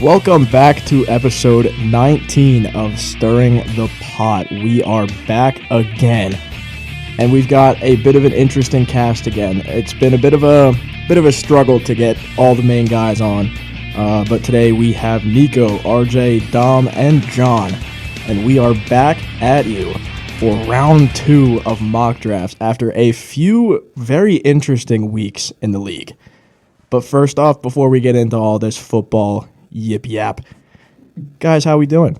Welcome back to episode 19 of Stirring the Pot. We are back again, and we've got a bit of an interesting cast again. It's been a bit of a struggle to get all the main guys on, but today we have Nico, RJ, Dom, and John, and we are back at you for round 2 of mock drafts after a few very interesting weeks in the league. But first off, before we get into all this football yip yap, guys, how we doing?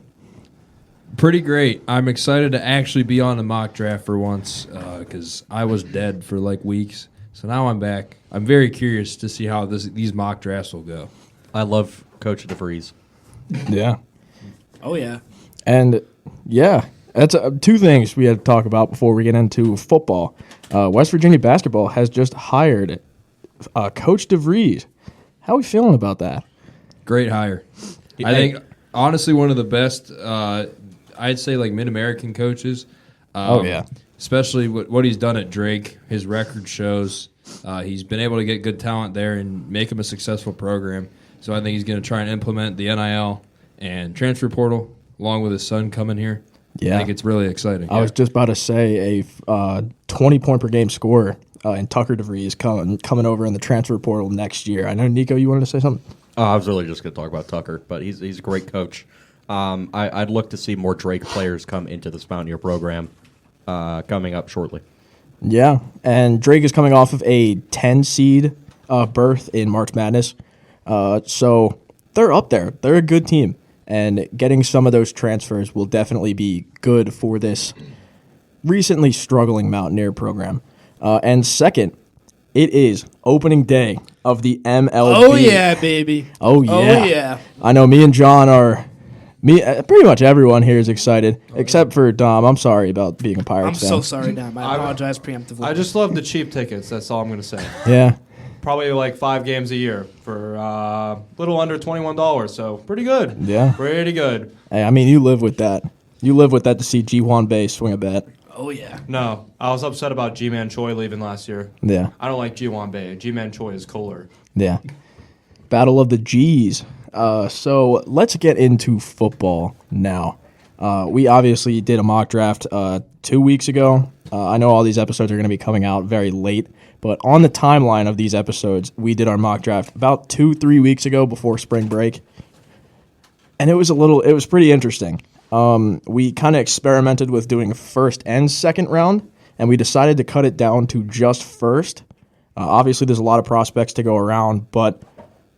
Pretty great. I'm excited to actually be on the mock draft for once because I was dead for like weeks. So now I'm back. I'm very curious to see how these mock drafts will go. I love Coach DeVries. Yeah. Oh, yeah. And, yeah, that's two things we had to talk about before we get into football. West Virginia basketball has just hired Coach DeVries. How are we feeling about that? Great hire. I think, honestly, one of the best, I'd say, like, mid-American coaches. Yeah. Especially what he's done at Drake. His record shows he's been able to get good talent there and make him a successful program. So I think he's going to try and implement the NIL and transfer portal along with his son coming here. Yeah. I think it's really exciting. I was just about to say a 20-point-per-game scorer in Tucker DeVries coming over in the transfer portal next year. I know, Nico, you wanted to say something? I was really just going to talk about Tucker, but he's a great coach. I'd look to see more Drake players come into this Mountaineer program coming up shortly. Yeah, and Drake is coming off of a 10-seed berth in March Madness. So they're up there. They're a good team. And getting some of those transfers will definitely be good for this recently struggling Mountaineer program. And second, it is opening day of the MLB. Oh, yeah, baby. Oh, yeah. Oh, yeah. I know me and John pretty much everyone here is excited, except for Dom. I'm sorry about being a Pirates fan. I'm so sorry, Dom. I apologize preemptively. I just love the cheap tickets. That's all I'm going to say. Yeah. Probably like 5 games a year for a little under $21. So pretty good. Yeah. Pretty good. Hey, I mean, you live with that. You live with that to see Dejean Bay swing a bat. Oh, yeah. No, I was upset about G-Man Choi leaving last year. Yeah. I don't like G1 Bay. G-Man Choi is cooler. Yeah. Battle of the G's. So let's get into football now. We obviously did a mock draft 2 weeks ago. I know all these episodes are going to be coming out very late, but on the timeline of these episodes, we did our mock draft about 2-3 weeks ago before spring break. And it was pretty interesting. We kind of experimented with doing first and second round, and we decided to cut it down to just first. Obviously, there's a lot of prospects to go around, but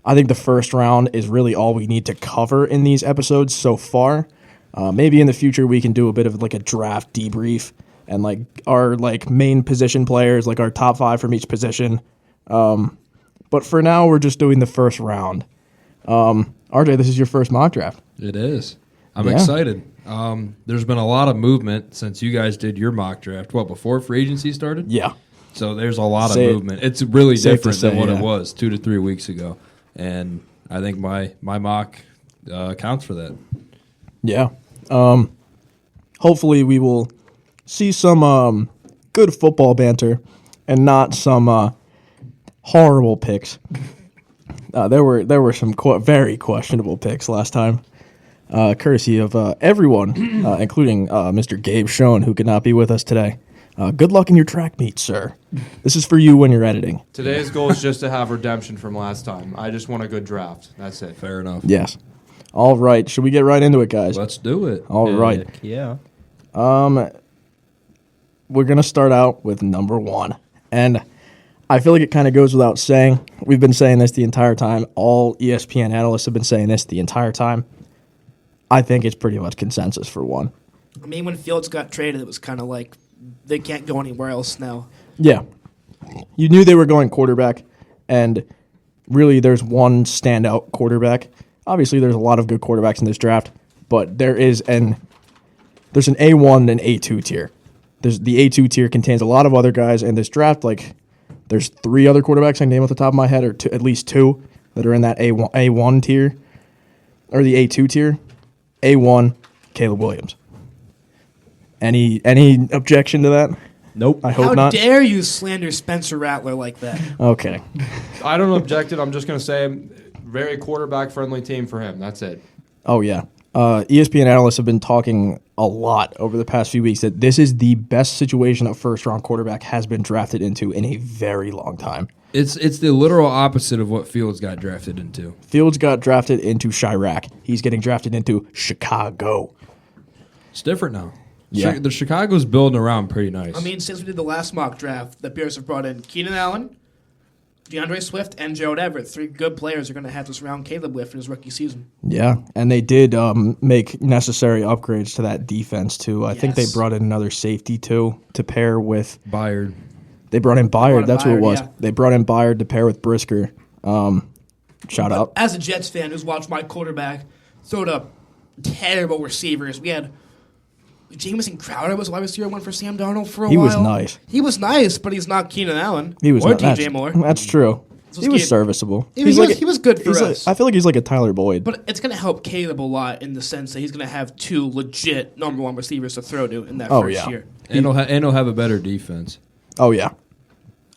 I think the first round is really all we need to cover in these episodes so far. Maybe in the future we can do a bit of like a draft debrief and like our like main position players, like our top 5 from each position. But for now, we're just doing the first round. RJ, this is your first mock draft. It is. I'm excited. There's been a lot of movement since you guys did your mock draft. What, before free agency started? Yeah. So there's a lot of movement. It's really different than what it was 2 to 3 weeks ago. And I think my mock counts for that. Yeah. Hopefully we will see some good football banter and not some horrible picks. There were some very questionable picks last time, courtesy of everyone, including Mr. Gabe Schoen, who could not be with us today. Good luck in your track meet, sir. This is for you when you're editing. Today's goal is just to have redemption from last time. I just want a good draft. That's it. Fair enough. Yes. All right. Should we get right into it, guys? Let's do it. All right. Yeah. We're going to start out with number 1. And I feel like it kind of goes without saying. We've been saying this the entire time. All ESPN analysts have been saying this the entire time. I think it's pretty much consensus for 1. I mean, when Fields got traded, it was kind of like they can't go anywhere else now. Yeah. You knew they were going quarterback, and really there's one standout quarterback. Obviously, there's a lot of good quarterbacks in this draft, but there's an A1 and A2 tier. The A2 tier contains a lot of other guys in this draft. Like, there's 3 other quarterbacks I can name off the top of my head, or at least 2 that are in that A1 tier, or the A2 tier. A1, Caleb Williams. Any objection to that? Nope. I hope How not. dare you slander Spencer Rattler like that? Okay. I don't object it. I'm just going to say very quarterback-friendly team for him. That's it. Oh, yeah. ESPN analysts have been talking a lot over the past few weeks that this is the best situation a first-round quarterback has been drafted into in a very long time. It's the literal opposite of what Fields got drafted into. Fields got drafted into Chirac. He's getting drafted into Chicago. It's different now. Yeah. The Chicago's building around pretty nice. I mean, since we did the last mock draft, the Bears have brought in Keenan Allen, DeAndre Swift, and Gerald Everett. 3 good players are going to have to surround Caleb with in his rookie season. Yeah, and they did make necessary upgrades to that defense, too. I think they Yes. brought in another safety, too, to pair with... Byard. They brought in Byard. That's who it Byard, was. yeah. They brought in Byard to pair with Brisker. Shout out. As a Jets fan who's watched my quarterback throw to terrible receivers, we had Jamison Crowder was wide receiver one for Sam Darnold for a while. He was nice. He was nice, but he's not Keenan Allen. He was or not- DJ Moore. That's true. So He was Gabe- serviceable. He was good for he's like- us. I feel like he's like a Tyler Boyd. But it's going to help Caleb a lot in the sense that he's going to have 2 legit number 1 receivers to throw to in that Oh, first yeah. year. And he'll have a better defense. Oh yeah,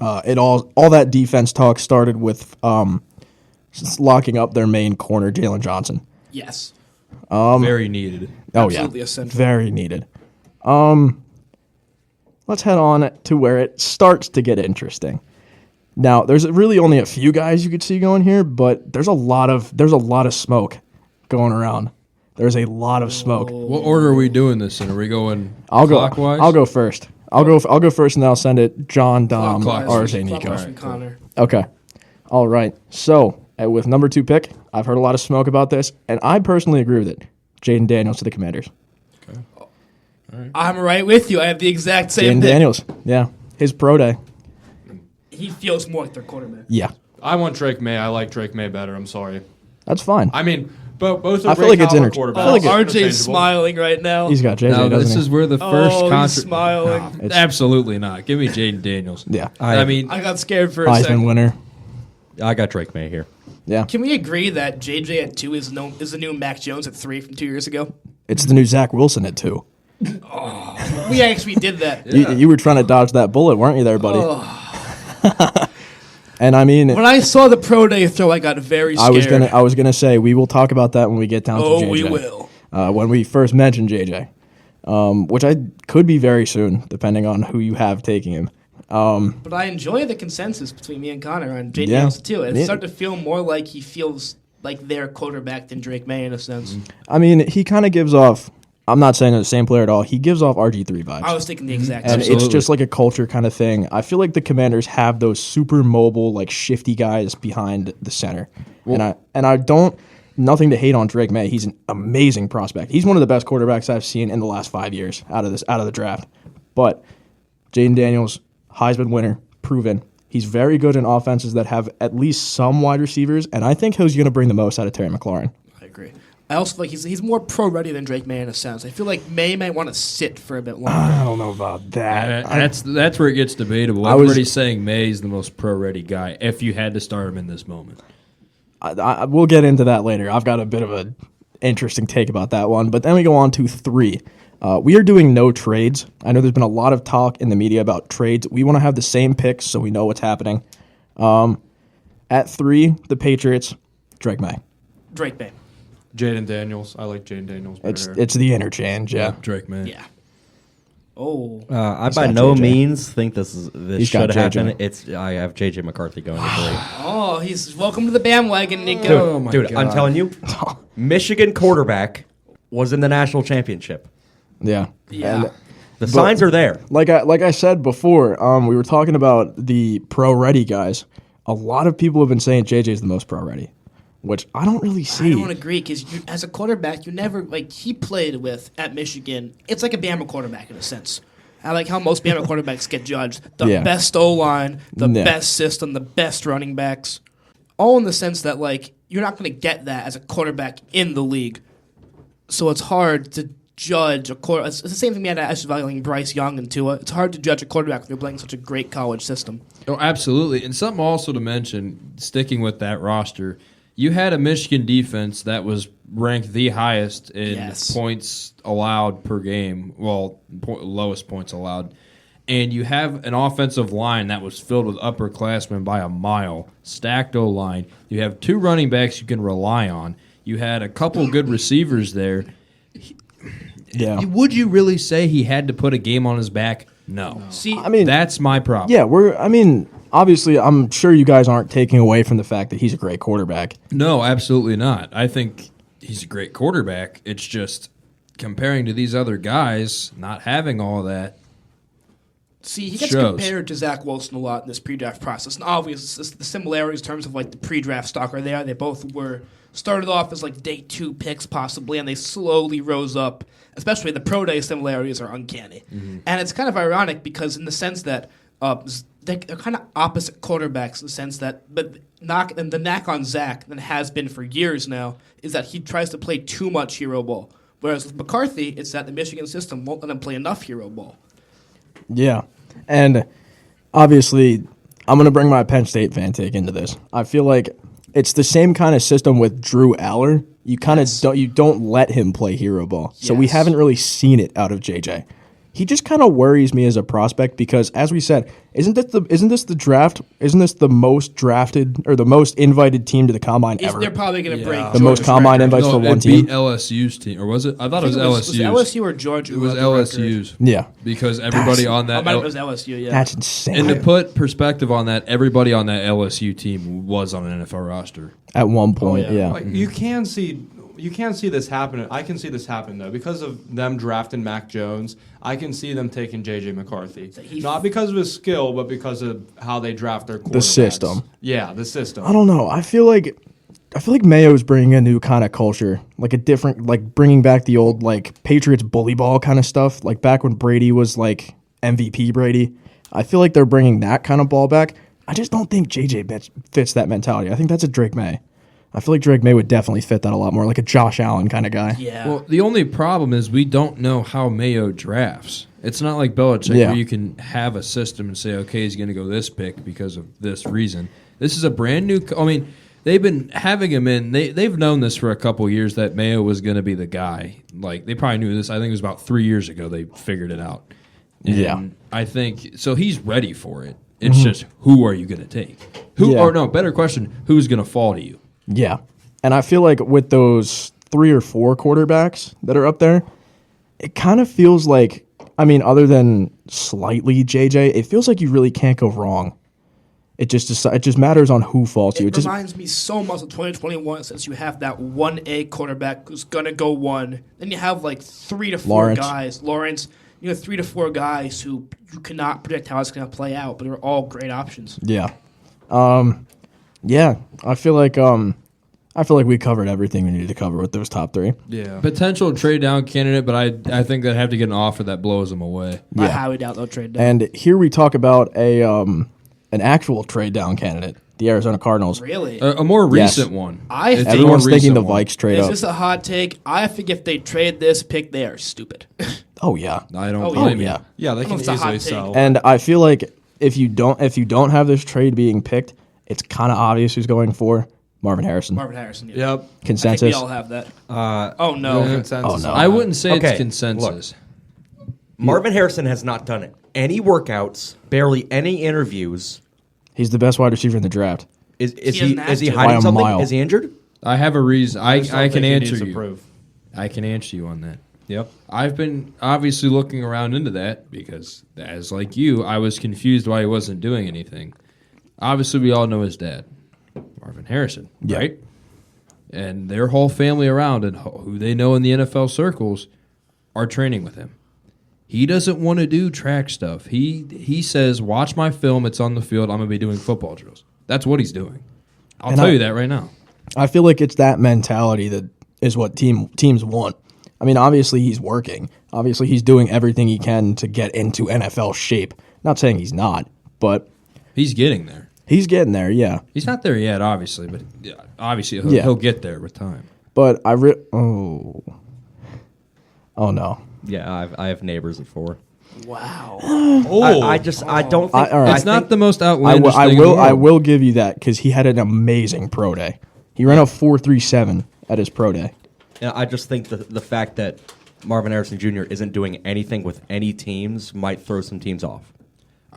it all that defense talk started with just locking up their main corner, Jalen Johnson. Yes. Very needed. Oh Absolutely yeah, essential. very needed. Let's head on to where it starts to get interesting. Now, there's really only a few guys you could see going here, but there's a lot of smoke going around. There's a lot of smoke. What order are we doing this in? Are we going clockwise? I'll go first. I'll go first, and then I'll send it John, Dom, Clockwise. RJ, Nico. Clockwise from Connor. Okay. All right. So, with number 2 pick, I've heard a lot of smoke about this, and I personally agree with it. Jaden Daniels to the Commanders. I'm right with you. I have the exact same Jaden pick. Daniels. Yeah. His pro day. He feels more like their quarterback. Yeah. I want Drake May. I like Drake May better. I'm sorry. That's fine. I mean, both are I feel great like it's caliber interchangeable. quarterbacks. I feel like it- RJ's Interchangeable. smiling right now. He's got JJ, No, doesn't this he? is where the first he's smiling. It's- Absolutely not. Give me Jaden Daniels. Yeah. I mean, I got scared for a Heisman second. winner. I got Drake May here. Yeah. Can we agree that JJ at 2 is the new Mac Jones at 3 from 2 years ago? It's the new Zach Wilson at 2. We actually did that. You were trying to dodge that bullet, weren't you there, buddy? And I mean, When I saw the pro day throw, I got very scared. I was gonna say we will talk about that when we get down to JJ. we will. When we first mentioned JJ, which I could be very soon, depending on who you have taking him. But I enjoy the consensus between me and Connor on JJ Yeah. Daniels too. It's Yeah. starting to feel more like he feels like their quarterback than Drake May in a sense. I mean, he kind of gives off. I'm not saying they're the same player at all. He gives off RG3 vibes. I was thinking the exact And same. it's Absolutely. just like a culture kind of thing. I feel like the Commanders have those super mobile, like shifty guys behind the center. And I don't nothing to hate on Drake May. He's an amazing prospect. He's one of the best quarterbacks I've seen in the last 5 years out of the draft. But Jaden Daniels, Heisman winner, proven. He's very good in offenses that have at least some wide receivers, and I think he's going to bring the most out of Terry McLaurin. I agree. I also feel like he's more pro ready than Drake May in a sense. I feel like May might want to sit for a bit longer. I don't know about that. that's where it gets debatable. I was- Everybody's saying May's the most pro-ready guy if you had to start him in this moment. We'll get into that later. I've got a bit of an interesting take about that one. But then we go on to 3. We are doing no trades. I know there's been a lot of talk in the media about trades. We want to have the same picks so we know what's happening. At 3, the Patriots, Drake May. Drake May. Jaden Daniels. I like Jaden Daniels better. It's the interchange, yeah. Drake, man. Yeah. Oh. I He's by got no JJ. means think this He's got should happen. JJ. I have JJ McCarthy going to 3. Oh, he's welcome to the bandwagon, Nico. Oh, my Dude, I'm God. telling you, Michigan quarterback was in the national championship. Yeah. Yeah. And The signs are there. like I said before, we were talking about the pro-ready guys. A lot of people have been saying JJ's the most pro-ready, which I don't really see. I don't agree because as a quarterback, you never he played with at Michigan. It's like a Bama quarterback in a sense. I like how most Bama quarterbacks get judged: the Yeah. best O line, the Yeah. best system, the best running backs. All in the sense that you're not going to get that as a quarterback in the league. So it's hard to judge a quarter. It's the same thing we had as evaluating Bryce Young and Tua. It's hard to judge a quarterback when you're playing such a great college system. Oh, absolutely. And something also to mention, sticking with that roster, you had a Michigan defense that was ranked the highest in Yes. points allowed per game. Well, lowest points allowed. and you have an offensive line that was filled with upperclassmen by a mile, stacked O-line. You have 2 running backs you can rely on. You had a couple good receivers there. Yeah. Would you really say he had to put a game on his back? No. See, I mean, That's my problem. yeah, obviously, I'm sure you guys aren't taking away from the fact that he's a great quarterback. No, absolutely not. I think he's a great quarterback. It's just comparing to these other guys, not having all that. See, he gets shows. compared to Zach Wilson a lot in this pre-draft process. And obviously, the similarities in terms of like the pre-draft stock are there. They both were started off as like day 2 picks possibly, and they slowly rose up. Especially the pro day similarities are uncanny. Mm-hmm. And it's kind of ironic because in the sense that they're kind of opposite quarterbacks in the sense that the knack on Zach that has been for years now is that he tries to play too much hero ball. Whereas with McCarthy, it's that the Michigan system won't let him play enough hero ball. Yeah. And obviously, I'm going to bring my Penn State fan take into this. I feel like it's the same kind of system with Drew Aller. You kind of don't let him play hero ball. So we Yes. haven't really seen it out of JJ. He just kind of worries me as a prospect because, as we said, isn't this the draft? Isn't this the most drafted or the most invited team to the combine ever? They're probably going to break The most Georgia's combine record. invites for one it team. beat LSU's team, or was it? I thought I it think was was LSU's. LSU or Georgia. It was who had the record. LSU's. Yeah, Because everybody on that. Might have been LSU, yeah. that's insane. And to put perspective on that, everybody on that LSU team was on an NFL roster. At one point, yeah. Like, you can see this happening. I can see this happen though because of them drafting Mac Jones. I can see them taking J.J. McCarthy, not because of his skill, but because of how they draft their quarterbacks. The system. Yeah, the system. I don't know. I feel like Mayo's bringing a new kind of culture, like a different, like bringing back the old like Patriots bully ball kind of stuff, like back when Brady was like MVP Brady. I feel like they're bringing that kind of ball back. I just don't think JJ fits that mentality. I think that's a Drake May. I feel like Drake May would definitely fit that a lot more, like a Josh Allen kind of guy. Yeah. Well, the only problem is we don't know how Mayo drafts. It's not like Belichick Yeah. where you can have a system and say, okay, he's going to go this pick because of this reason. This is a brand new. They've been having him in. They've known this for a couple of years that Mayo was going to be the guy. Like they probably knew this. I think it was about 3 years ago they figured it out. And Yeah. I think so. He's ready for it. It's just who are you going to take? Yeah. Or no, better question: who's going to fall to you? Yeah. And I feel like with those 3 or 4 quarterbacks that are up there, it kind of feels like, other than slightly JJ, it feels like you really can't go wrong. It just matters on who falls to you. It reminds me so much of 2021 since you have that 1A quarterback who's going to go 1. Then you have like 3 to 4 Lawrence. guys. Lawrence, 3 to 4 guys who you cannot predict how it's going to play out, but they're all great options. Yeah. Yeah. I feel like we covered everything we needed to cover with those top 3. Yeah. Potential trade down candidate, but I think they'd have to get an offer that blows them away. I Yeah. highly doubt they'll trade down. And here we talk about an actual trade down candidate, the Arizona Cardinals. Really? A more Yes. recent one. I It's a think- more Everyone's thinking the recent one. Vikes trade Is up. this a hot take? I think if they trade this pick, they are stupid. Oh yeah. I don't Oh, blame yeah. you. Yeah, they I can don't know if it's a hot easily take. sell. And I feel like if you don't have this trade being picked, it's kind of obvious who's going for Marvin Harrison. Marvin Harrison. Yeah. Yep. I think Consensus. we all have that. Oh no. Yeah. Consensus. Oh, no. on I that. wouldn't say Okay, it's consensus. Marvin Harrison has not done it. Any workouts, barely any interviews. He's the best wide receiver in the draft. Is He he doesn't have is he to. By hiding a something? mile. Is he injured? I have a reason. I still can think he needs answer to you. prove. I can answer you on that. Yep. I've been obviously looking around into that because, as like you, I was confused why he wasn't doing anything. Obviously, we all know his dad, Marvin Harrison, Yeah. right? And their whole family around and who they know in the NFL circles are training with him. He doesn't want to do track stuff. He says, "Watch my film. It's on the field. I'm going to be doing football drills." That's what he's doing. I'll And tell you that right now. I feel like it's that mentality that is what teams want. Obviously he's working. Obviously he's doing everything he can to get into NFL shape. Not saying he's not, but He's getting there. he's getting there. Yeah. He's not there yet, obviously, but yeah, obviously Yeah. he'll get there with time. But oh no. Yeah, I have neighbors at 4. Wow. I don't think all right. It's not the most I outlandish thing in the world. will give you that because he had an amazing pro day. He ran a 4.37 at his pro day. Yeah, I just think the fact that Marvin Harrison Jr. isn't doing anything with any teams might throw some teams off.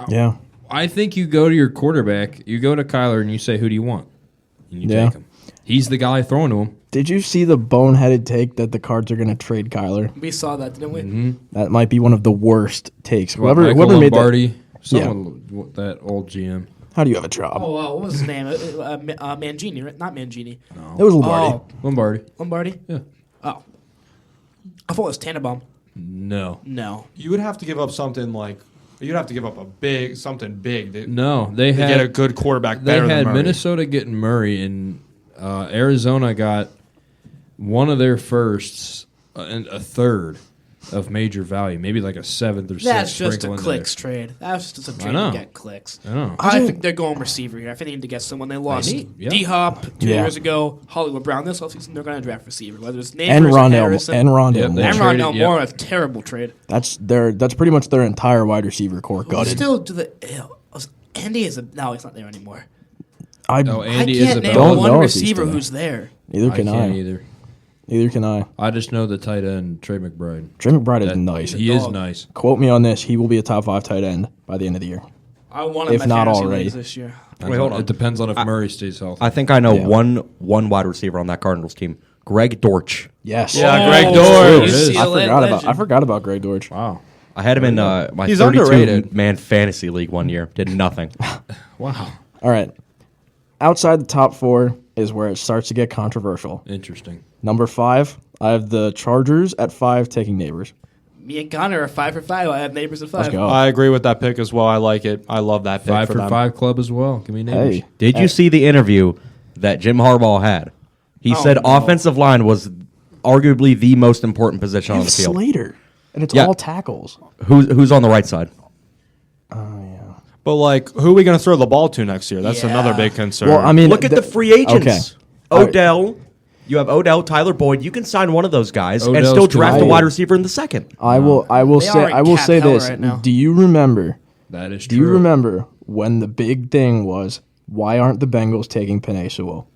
Yeah. I think you go to your quarterback, you go to Kyler, and you say, "Who do you want?" And you take him. He's the guy throwing to him. Did you see the boneheaded take that the Cards are going to trade Kyler? We saw that, didn't we? Mm-hmm. That might be one of the worst takes. Michael Whoever made that. Lombardi, someone that old GM. How do you have a job? Oh, what was his name? Mangini, right? Not Mangini. It was Lombardi. Oh, Lombardi. Lombardi? Yeah. Oh. I thought it was Tannenbaum. No. No. You would have to give up something like you'd have to give up something big. No, they to had get a good quarterback. They Better had than Murray. Minnesota getting Murray, and Arizona got one of their firsts and a third of major value, maybe like a seventh or sixth. That's just a sprinkle in clicks trade. That's just a trade know. to get clicks. I know. I think they're going receiver here. I think they need to get someone. They lost yeah. D-Hop 2 Yeah. years ago. Hollywood Brown this offseason. They're going to draft receiver. Whether it's And Neighbors or Rondell Harrison. Yep, Moore. they And traded- Rondell yep. Moore, a terrible trade. That's pretty much their entire wide receiver core gutted. Still do the Andy is no, he's not there anymore. Oh, Andy I can't name Don't one know if he's receiver there. who's there. Neither I can can't I. either. Neither can I. I just know the tight end Trey McBride. Trey McBride is That- nice. He is dog. nice. Quote me on this. He will be a top 5 tight end by the end of the year. I want him If in not fantasy already. leagues this year. Wait, hold on. It depends on if Murray stays healthy. I think I know Yeah. one wide receiver on that Cardinals team, Greg Dortch. Yes. Yeah, Oh, Greg Dortch. UCLA I forgot about Greg Dortch. wow. I had him in my He's 32 underrated. man fantasy league one year. Did nothing. Wow. All right. Outside the top 4 is where it starts to get controversial. Interesting. Number 5, I have the Chargers at 5 taking Neighbors. Me and Connor are 5 for 5. I have Neighbors at 5. Let's go. I agree with that pick as well. I like it. I love that pick 5 for for them. 5 club as well. Give me neighbors. Hey. Did you see the interview that Jim Harbaugh had? He said no. offensive line was arguably the most important position You on have the field. Slater. And it's Yeah. all tackles. Who's on the right side? But like, who are we going to throw the ball to next year? That's another big concern. Well, I mean, Look at the free agents. Okay. Odell. You have Odell, Tyler Boyd. You can sign one of those guys and Odell's still too draft a old. wide receiver in the second. I will They are in cap say hell this. right now. Do you remember? That is true. Do you remember when the big thing was why aren't the Bengals taking Penei Sewell?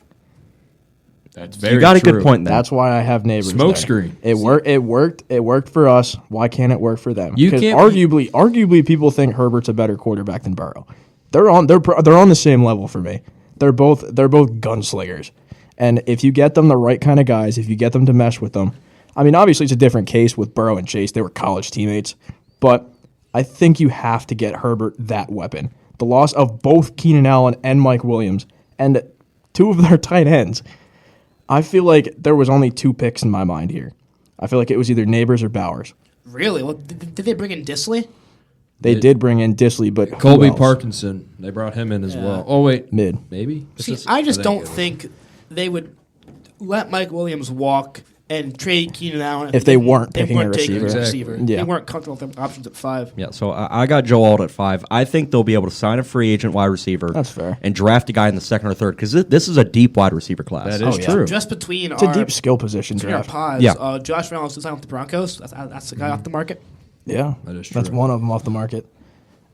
That's very You got a true. good point there. That's why I have Neighbors. Smoke there. screen. It worked. It worked for us. Why can't it work for them? You Because can't- arguably, people think Herbert's a better quarterback than Burrow. They're on the same level for me. They're both gunslingers, and if you get them the right kind of guys, if you get them to mesh with them, I mean, obviously it's a different case with Burrow and Chase. They were college teammates, but I think you have to get Herbert that weapon. The loss of both Keenan Allen and Mike Williams and 2 of their tight ends. I feel like there was only 2 picks in my mind here. I feel like it was either Neighbors or Bowers. Really? Well, did they bring in Disley? They did bring in Disley, but who Colby else? Parkinson. They brought him in as well. Oh, wait. Mid. Maybe? See, I just don't think they would let Mike Williams walk and trade Keenan Allen If they weren't picking a taking receiver. Exactly. Yeah. They weren't comfortable with their options at 5. Yeah, so I got Joe Alt at 5. I think they'll be able to sign a free agent wide receiver. That's fair. And draft a guy in the second or third because this is a deep wide receiver class. That is Oh, yeah. true. Just between It's a our deep skill position between our draft. pods, Yeah. Josh Reynolds is out with the Broncos. That's the guy off the market. Yeah, That is that's true. one of them off the market.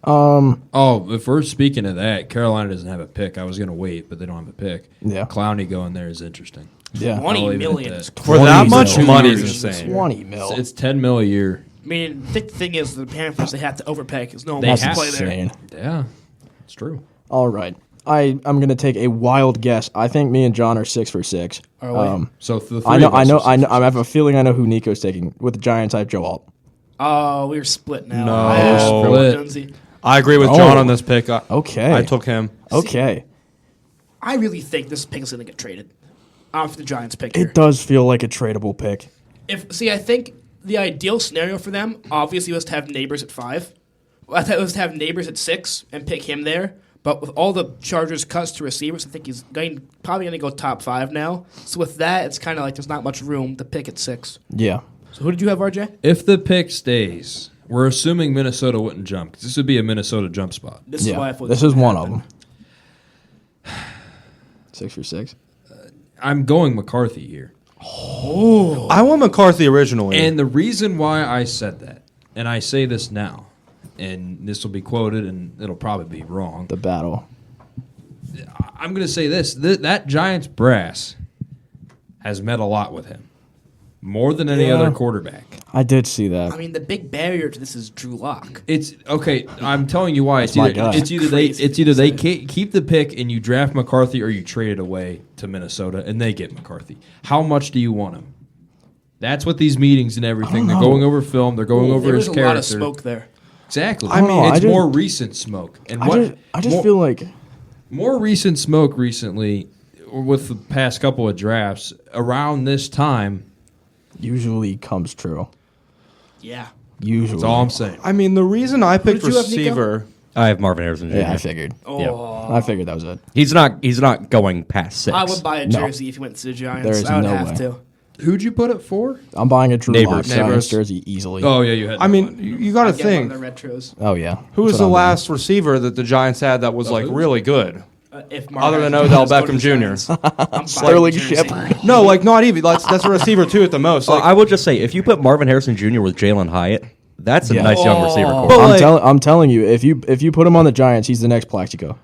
Oh, if we're speaking of that, Carolina doesn't have a pick. I was going to wait, but they don't have a pick. Yeah. Clowney going there is interesting. Yeah, 20 I'll leave it at million. that. is For that 20 much mil. money is 2 years. insane. 20 mil. It's $10 million a year. I mean, the thing is, the Panthers, they have to overpay because no one They wants to have play to. there. insane. Yeah, it's true. All right, I'm going to take a wild guess. I think me and John are 6 for 6. Are we? So the three I know. of us are I have a feeling I know who Nico's taking with the Giants. I have Joe Alt. Oh, we're split now. No. I asked for Split. Jonesy. I agree with Oh. John on this pick. Okay. I took him. Okay, I really think this pick is going to get traded off the Giants pick here. it does feel like a tradable pick. I think the ideal scenario for them obviously was to have Neighbors at 5. I thought it was to have Neighbors at 6 and pick him there. But with all the Chargers cuts to receivers, I think he's probably going to go top 5 now. So with that, it's kind of like there's not much room to pick at 6. Yeah, So who did you have, RJ? If the pick stays, we're assuming Minnesota wouldn't jump. 'Cause this would be a Minnesota jump spot. This is why I yeah. thought This would is one of happen. them. 6 for 6. I'm going McCarthy here. I want McCarthy originally. And the reason why I said that, and I say this now, and this will be quoted and it'll probably be wrong. The battle. I'm going to say this. That Giants brass has met a lot with him. More than any Yeah. other quarterback. I did see that. I mean, the big barrier to this is Drew Lock. It's okay. I'm telling you why. my guy. It's either they keep the pick and you draft McCarthy, or you trade it away to Minnesota and they get McCarthy. How much do you want him? That's what these meetings and everything. They're going over film. They're going over his character. There's a lot of smoke there. Exactly. I mean, it's more recent smoke. And I just feel like more recent smoke recently, with the past couple of drafts around this time. usually comes true. Yeah. Usually. That's all I'm saying. I mean, the reason I picked did you have, Nico? receiver. I have Marvin Harrison Jr. Yeah, I figured. Oh. I figured that was it. He's not going past 6. I would buy a jersey if he went to the Giants. There is I would no have way. to. Who'd you put it for? I'm buying a Drew Lock Neighbors. Giants jersey easily. Oh yeah, you had. I mean, you got to Get one think. of the retros. Oh, yeah. Who was That's the what I'm last receiver that the Giants had that was like who? really good? If Other than Marvin Odell Harrison goes to Beckham the Jr.. Giants, I'm buying Sterling the jersey. Shepard. No, like not even. That's a receiver too at the most. Like, I will just say, if you put Marvin Harrison Jr. with Jalen Hyatt, that's a Yeah. nice young receiver core. But like- I'm telling you, if you put him on the Giants, he's the next Plaxico.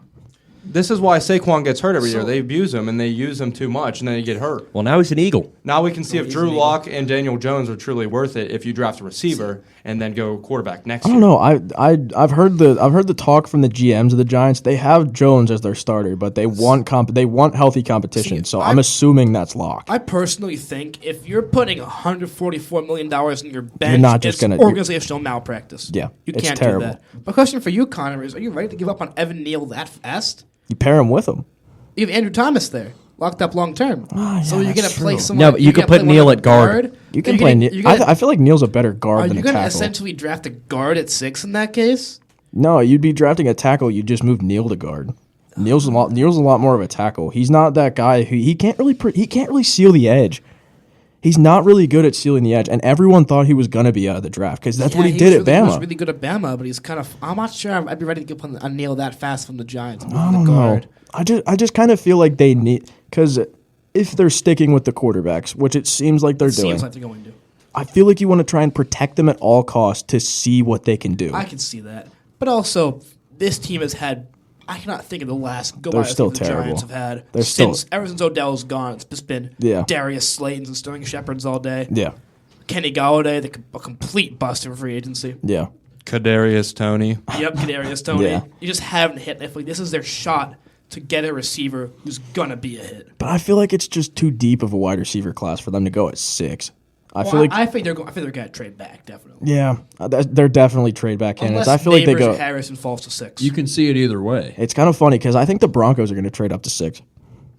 this is why Saquon gets hurt every year. So- They abuse him and they use him too much, and then they get hurt. Well, now he's an Eagle. Now we can see if he's Drew an Lock and Daniel Jones are truly worth it if you draft a receiver and then go quarterback next I year. don't know. I've heard the talk from the GMs of the Giants. They have Jones as their starter, but they want healthy competition. See, So I'm assuming that's locked. I personally think if you're putting $144 million in your bench, You're not just it's gonna- organizational malpractice. Yeah, you it's can't terrible. do that. My question for you, Connor, is: are you ready to give up on Evan Neal that fast? You pair him with him. You have Andrew Thomas there, locked up long term. yeah, so you're gonna that's play true. someone. No, but you you're could gonna put play Neal one at guard. You Are can play. you're gonna- I feel like Neal's a better guard Are than you a going to tackle. essentially draft a guard at 6 in that case? No, you'd be drafting a tackle. You just move Neal to guard. Neal's a lot more of a tackle. He's not that guy who he can't really seal the edge. He's not really good at sealing the edge, and everyone thought he was gonna be out of the draft because that's what he did at He was Bama. really good at Bama, but he's kind of. I'm not sure I'd be ready to give up on Neal that fast from the Giants. I don't know. I just kind of feel like they need, because if they're sticking with the quarterbacks, which it seems like they're doing, Seems like they're going to. I feel like you want to try and protect them at all costs to see what they can do. I can see that, but also this team has had. I cannot think of the last go They're out still the terrible. Giants have had They're ever since Odell's gone. It's just been Yeah. Darius Slayton's and Sterling Shepard's all day. Yeah, Kenny Galladay, a complete bust in free agency. yeah. Kadarius Toney. Yep, Kadarius Toney. Yeah. You just haven't hit. If like this is their shot to get a receiver who's gonna be a hit. But I feel like it's just too deep of a wide receiver class for them to go at 6. I Well, feel like I think they're gonna trade back definitely. yeah, they're definitely trade back candidates. Unless I feel like they Neighbors go. or Harrison falls to 6. You can see it either way. It's kind of funny because I think the Broncos are going to trade up to 6.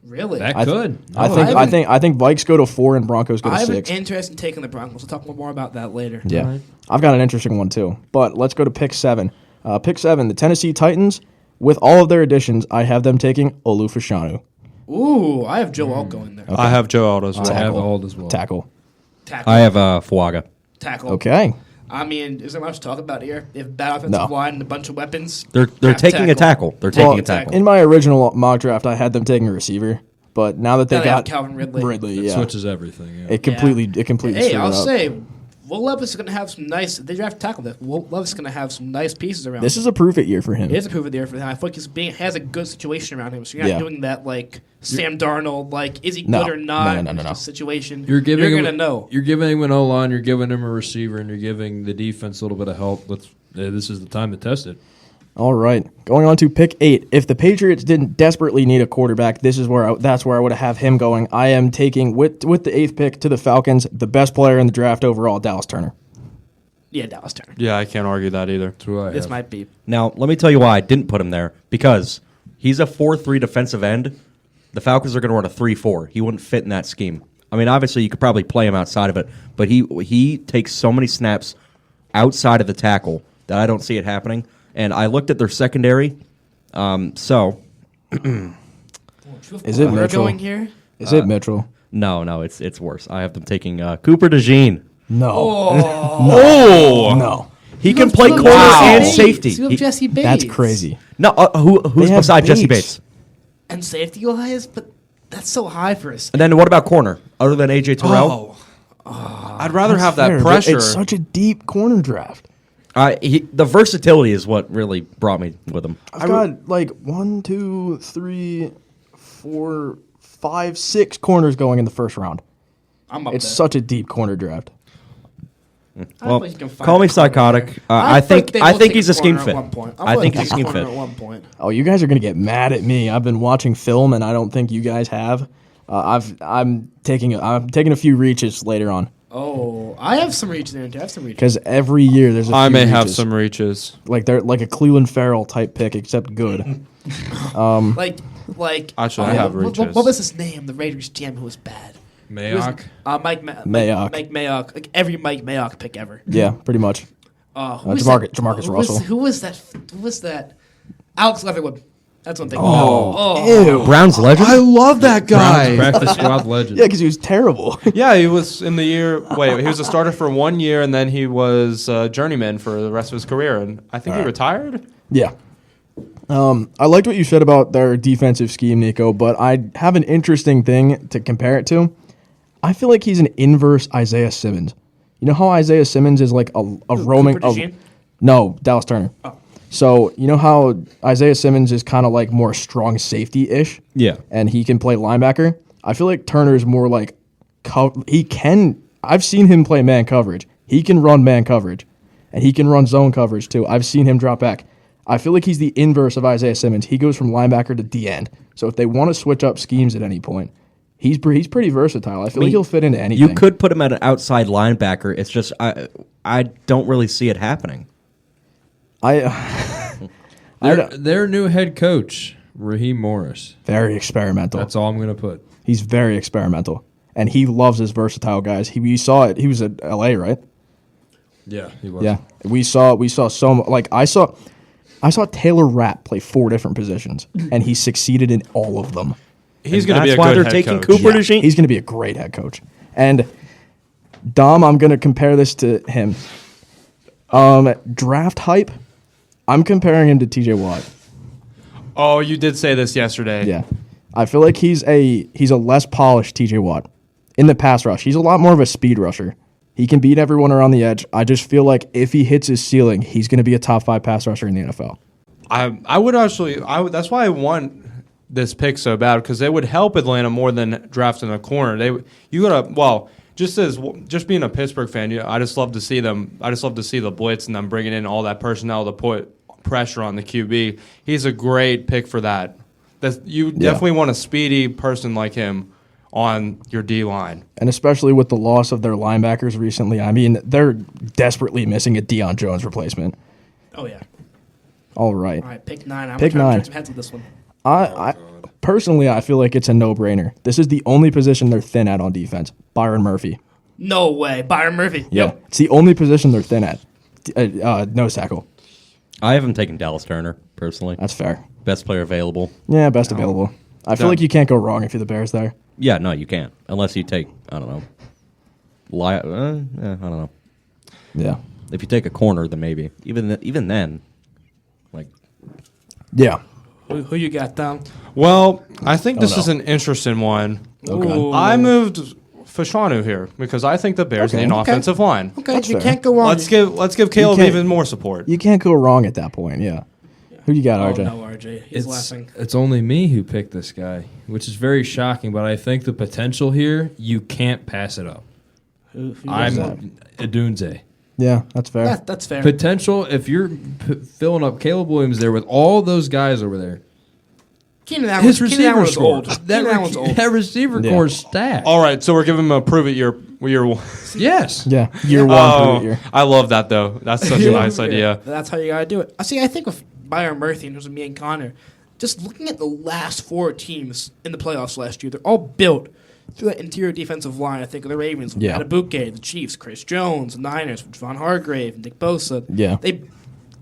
Really? That I th- could. I think Vikes go to 4 and Broncos go to I have 6. an interest in taking the Broncos. We'll talk more about that later. Yeah, I've got an interesting one too. But let's go to pick 7. Pick 7, the Tennessee Titans. With all of their additions, I have them taking Olufashanu. Ooh, I have Joe Alt going there. I have Joe Aldo as well. I have Ald as well. Tackle. Tackle. I have Fuaga. Tackle. Okay. I mean, is there much to talk about here? They have bad offensive No. line and a bunch of weapons. They're Draft taking a tackle. They're Well, taking a tackle. in my original mock draft, I had them taking a receiver, but now that they Now they have got Calvin Ridley. It yeah, switches everything. Yeah. it completely Hey, screwed I'll it up. say, Will Levis is going to have some nice. If they draft tackle, Will Levis is going to have some nice pieces around. This is a prove it year for him. It is a proof of the year for him. I feel like has a good situation around him. So you're not Yeah. doing that like Sam Darnold. Like, is he No. good or not? No. Situation. You're giving You're him, going to know. You're giving him an O line. You're giving him a receiver, and you're giving the defense a little bit of help. This is the time to test it. All right, going on to pick 8. If the Patriots didn't desperately need a quarterback, that's where I would have him going. I am taking with the 8th pick to the Falcons, the best player in the draft overall, Dallas Turner. Yeah, Dallas Turner. Yeah, I can't argue that either. That's who I This have. might be. Now, let me tell you why I didn't put him there. Because he's a 4-3 defensive end. The Falcons are going to run a 3-4. He wouldn't fit in that scheme. I mean, obviously, you could probably play him outside of it, but he takes so many snaps outside of the tackle that I don't see it happening. And I looked at their secondary. Is it We're Mitchell? going here. Is it Mitchell? No, it's worse. I have them taking Cooper Dejean. No. Oh! No. He can play corner Jesse and Bates. safety. You have He- Jesse Bates. That's crazy. no, who's They have beside Jesse Bates. Bates? And safety wise, but that's so high for us. And then what about corner? Other than A.J. Terrell? I'd rather have that Fair, but pressure. It's such a deep corner draft. The versatility is what really brought me with him. I've got like 1, 2, 3, 4, 5, 6 corners going in the first round. I'm up It's there. such a deep corner draft. Well, think you can find call me a corner psychotic. there. I think they will take he's a scheme corner fit. at one point. I think they'll he's a take scheme corner fit. at one point. Oh, you guys are gonna get mad at me. I've been watching film, and I don't think you guys have. I'm taking a few reaches later on Oh, I have some reaches there. I have some reaches. because every year there's a I few may have reaches. some reaches. Like they're like a Cleveland Farrell type pick, except good. Like Actually, I have what reaches. was his name? The Raiders GM who was bad. Mayock. Mike Mayock. Mike Mayock. Like every Mike Mayock pick ever. Yeah, pretty much. Who was that? Jamarcus Russell. Who was that? Who was that? Alex Leatherwood. That's one thing. Ew. Browns legend. I love that guy. Practice squad legend. Yeah, because he was terrible. Yeah, he was in the year. Wait, he was a starter for 1 year, and then he was a journeyman for the rest of his career. And I think he retired. Yeah. I liked what you said about their defensive scheme, Nico, but I have an interesting thing to compare it to. I feel like he's an inverse Isaiah Simmons. You know how Isaiah Simmons is like a roaming. Dejean? No, Dallas Turner. So you know how Isaiah Simmons is kind of like more strong safety-ish? Yeah. And he can play linebacker. I feel like Turner's more like he can. I've seen him play man coverage. He can run man coverage, and he can run zone coverage too. I've seen him drop back. I feel like he's the inverse of Isaiah Simmons. He goes from linebacker to D end. So if they want to switch up schemes at any point, he's pretty versatile. I feel like he'll fit into anything. You could put him at an outside linebacker. It's just I don't really see it happening. Their new head coach, Raheem Morris. Very experimental. That's all I'm going to put. He's very experimental, and he loves his versatile guys. We saw it. He was at LA, right? Yeah, he was. Yeah, we saw so like I saw Taylor Rapp play 4 different positions, and he succeeded in all of them. He's going to be a That's why good they're head taking coach. Cooper Dejean. He's going to be a great head coach. And Dom, I'm going to compare this to him. Draft hype. I'm comparing him to T.J. Watt. Oh, you did say this yesterday. Yeah, I feel like he's a less polished T.J. Watt in the pass rush. He's a lot more of a speed rusher. He can beat everyone around the edge. I just feel like if he hits his ceiling, he's going to be a top 5 pass rusher in the NFL. I would actually. That's why I want this pick so bad, because it would help Atlanta more than drafting a corner. Just being a Pittsburgh fan, I just love to see them. I just love to see the blitz and them bringing in all that personnel to put pressure on the QB. He's a great pick for that. You definitely want a speedy person like him on your D line, and especially with the loss of their linebackers recently. I mean, they're desperately missing a Deion Jones replacement. Oh yeah. All right. All right, pick 9. I'm Pick trying to 9. turn some heads with this one. I personally, I feel like it's a no-brainer. This is the only position they're thin at on defense. Byron Murphy. No way, Byron Murphy. Yeah, Yep. it's the only position they're thin at. Nose tackle. I haven't taken Dallas Turner personally. That's fair. Best player available. Yeah, best available. I feel like you can't go wrong if you're the Bears there. Yeah, no, you can't unless you take I don't know. I don't know. Yeah. If you take a corner, then maybe even then, like Yeah. Who you got, Tom? Well, I think this no. is an interesting one. Okay. Ooh. I moved Fashanu here because I think the Bears Okay. need an Okay. offensive line. Okay, That's you fair. can't go wrong. Let's give Caleb can't- even more support. You can't go wrong at that point. Yeah. Who you got, Oh, RJ? no, RJ. He's laughing. It's only me who picked this guy, which is very shocking, but I think the potential here, you can't pass it up. Who I'm goes that? Adunze. Yeah, that's fair. That's fair. Potential, if you're filling up Caleb Williams there with all those guys over there, Keenan Allen, his Keenan Allen receiver was score. old. Keenan Allen was old. That receiver Yeah. core is stacked. All right, so we're giving him a prove it year. Yes. Yeah. Year one. Oh, year. I love that though. That's such a nice idea. That's how you gotta do it. I think with Byron Murphy and me and Connor, just looking at the last 4 teams in the playoffs last year, they're all built through that interior defensive line. I think of the Ravens, with Yeah. Adebuke, the Chiefs, Chris Jones, the Niners, with Javon Hargrave, and Nick Bosa. Yeah.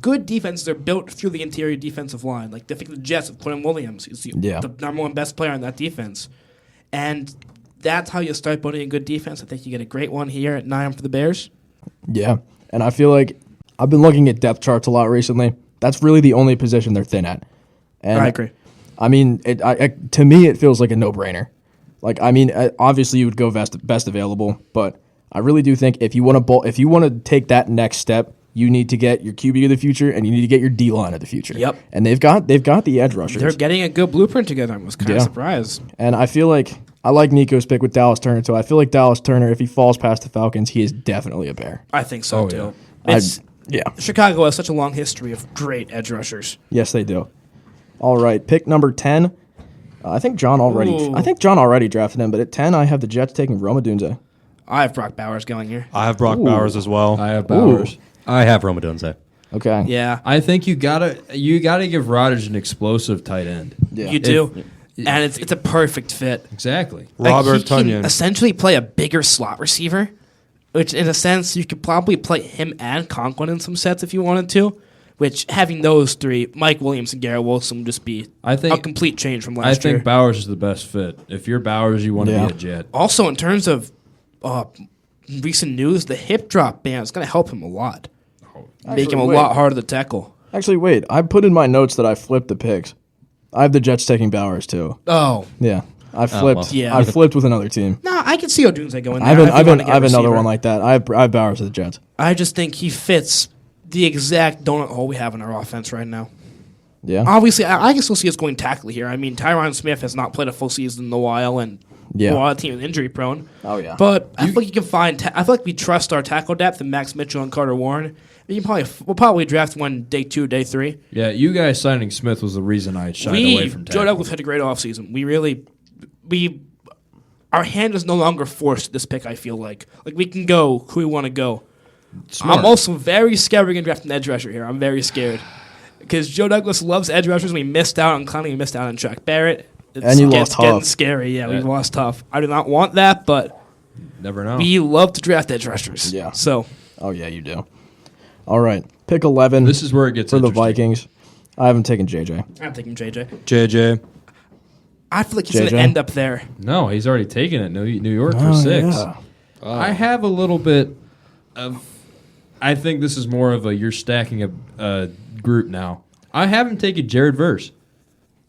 Good defenses are built through the interior defensive line. Like I think the Jets with Quentin Williams, he's the number 1 best player on that defense, and that's how you start building a good defense. I think you get a great one here at 9 for the Bears. Yeah. And I feel like I've been looking at depth charts a lot recently. That's really the only position they're thin at. And I agree. I mean, to me, it feels like a no-brainer. Like, I mean, obviously you would go best available, but I really do think if you want to take that next step, you need to get your QB of the future and you need to get your D line of the future. Yep. And they've got the edge rushers. They're getting a good blueprint together. I was kind of surprised. And I feel like I like Nico's pick with Dallas Turner, too. I feel like Dallas Turner, if he falls past the Falcons, he is definitely a Bear. I think so, Oh, too. yeah. Yeah. Chicago has such a long history of great edge rushers. Yes, they do. All right, pick number 10. I think John already. Ooh. I think John already drafted him, but at 10, I have the Jets taking Roma Dunze. I have Brock Bowers going here. I have Brock Bowers as well. I have Bowers. I have Roma Dunze. Okay. Yeah, I think you gotta give Rodgers an explosive tight end. Yeah. you do. And it's a perfect fit. Exactly. Robert he can Tonyan. essentially play a bigger slot receiver, which in a sense you could probably play him and Conklin in some sets if you wanted to. Which having those three, Mike Williams and Garrett Wilson, would just be a complete change from last year. I think Bowers is the best fit. If you're Bowers, you want to Yeah. be a Jet. Also, in terms of recent news, the hip drop ban is going to help him a lot. Make him a lot harder to tackle. Actually, wait. I put in my notes that I flipped the picks. I have the Jets taking Bowers, too. Oh. Yeah. I flipped. well. Yeah. I flipped with another team. No, I can see Odunze going there. I have if you want to get a another receiver. one like that. I have Bowers with the Jets. I just think he fits the exact donut hole we have in our offense right now. Yeah. Obviously, I can still see us going tackle here. I mean, Tyron Smith has not played a full season in a while, and Yeah. a lot of teams injury prone. Oh, yeah. But I feel like you can find. I feel like we trust our tackle depth in Max Mitchell and Carter Warren. We'll probably draft one day 2, day 3. Yeah, you guys signing Smith was the reason I shied away from Joe tackle. Douglas had a great offseason. Our hand is no longer forced at this pick. I feel like we can go who we want to go. Smart. I'm also very scared we're gonna draft an edge rusher here. I'm very scared because Joe Douglas loves edge rushers. We missed out on Clowney. We missed out on Chuck Barrett. And you lost getting Huff. scary. Yeah, we Yeah. lost Huff. I do not want that, but Never know. we love to draft edge rushers. Yeah. So Oh, yeah, you do. All right. Pick 11 This is where it gets for the interesting. Vikings. I haven't taken JJ. I'm taking JJ. JJ. I feel like he's JJ? gonna end up there. No, he's already taken it. New York for Oh, 6. yeah. I have a little bit of. I think this is more of a you're stacking a group now. I haven't taken Jared Verse.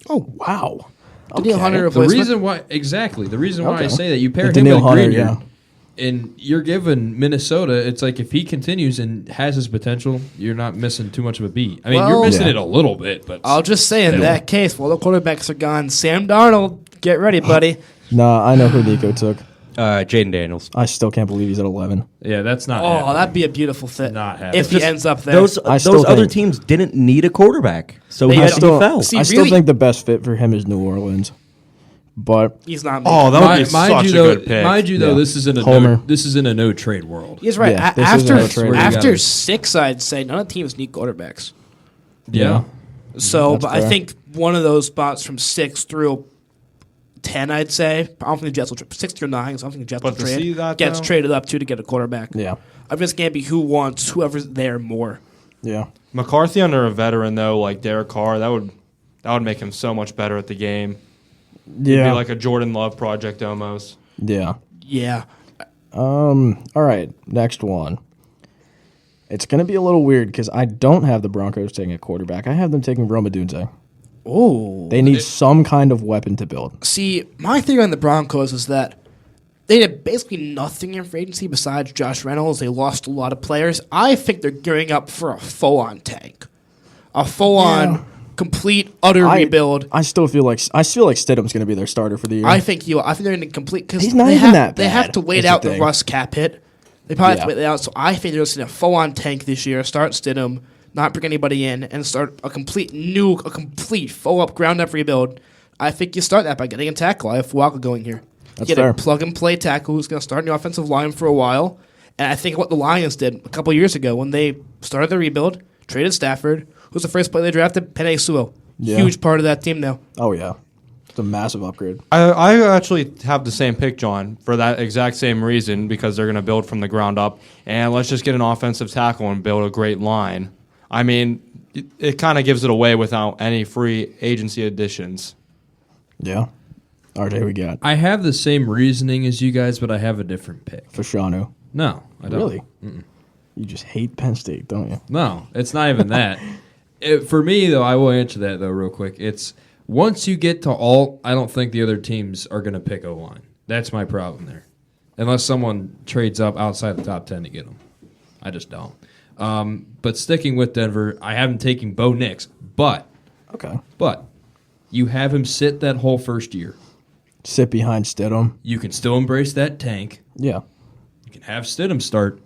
Oh, wow. Danielle Hunter The replacement. reason why the reason why I Okay. say that you pair And him Danielle with Hunter, Greenard, yeah. and you're giving Minnesota. It's like if he continues and has his potential, you're not missing too much of a beat. I mean, Well- you're missing Yeah. it a little bit, but I'll just say in that case, while the quarterbacks are gone, Sam Darnold, get ready, buddy. Nah, I know who Nico took. Jaden Daniels. I still can't believe he's at 11. yeah, that's not. Oh, happening. that'd be a beautiful fit. Not happening. if he ends up there. Those I still those other think- teams didn't need a quarterback, so They he had- fell. See, I still really- think the best fit for him is New Orleans. But He's not. Oh, that would be Mind such you, a though, good pick. mind you, though, Yeah. this is in a Homer. no trade world. He's right. Yeah, A- this isn't after a trade. after Gotta- 6, I'd say none of the teams need quarterbacks. Yeah. So, That's but I fair. think one of those spots from 6 through 10, I'd say. I don't think the Jets will 6 through 9. So I don't think the Jets But will to see trade. that, Gets though- traded up to get a quarterback. yeah, I'm just gonna be who wants whoever's there more. yeah. McCarthy under a veteran though, like Derek Carr, that would make him so much better at the game. It'd Yeah. be like a Jordan Love project almost. Yeah. Yeah. All right, next one. It's going to be a little weird because I don't have the Broncos taking a quarterback. I have them taking Roma Dunze. Oh. They need some kind of weapon to build. See, my theory on the Broncos is that they did basically nothing in free agency besides Josh Reynolds. They lost a lot of players. I think they're gearing up for a full-on tank, a full-on, complete, utter rebuild. I still feel like Stidham's going to be their starter for the year. I think I think they're going to complete because He's not they even have, that They have bad. to wait That's the out the thing. Russ cap hit. They probably have Yeah. to wait that out. So I think they're just going to full-on tank this year. Start Stidham, not bring anybody in, and start a complete full-up, ground-up rebuild. I think you start that by getting a tackle. I have Fuaka going here. That's Get fair. a plug-and-play tackle who's going to start in the offensive line for a while. And I think what the Lions did a couple years ago when they started the rebuild, traded Stafford, who's the first player they drafted, Penei Sewell. Yeah. Huge part of that team now. Oh, yeah. It's a massive upgrade. I actually have the same pick, John, for that exact same reason, because they're going to build from the ground up. And let's just get an offensive tackle and build a great line. I mean, it kind of gives it away without any free agency additions. Yeah. RJ, we got I have the same reasoning as you guys, but I have a different pick. Fashanu. No, I don't. Really? You just hate Penn State, don't you? No, it's not even that. For me, though, I will answer that, though, real quick. It's once you get to alt, I don't think the other teams are going to pick O-line. That's my problem there. Unless someone trades up outside the top 10 to get them. I just don't. But sticking with Denver, I haven't taken Bo Nix. But Okay. you have him sit that whole first year. Sit behind Stidham. You can still embrace that tank. Yeah. You can have Stidham start.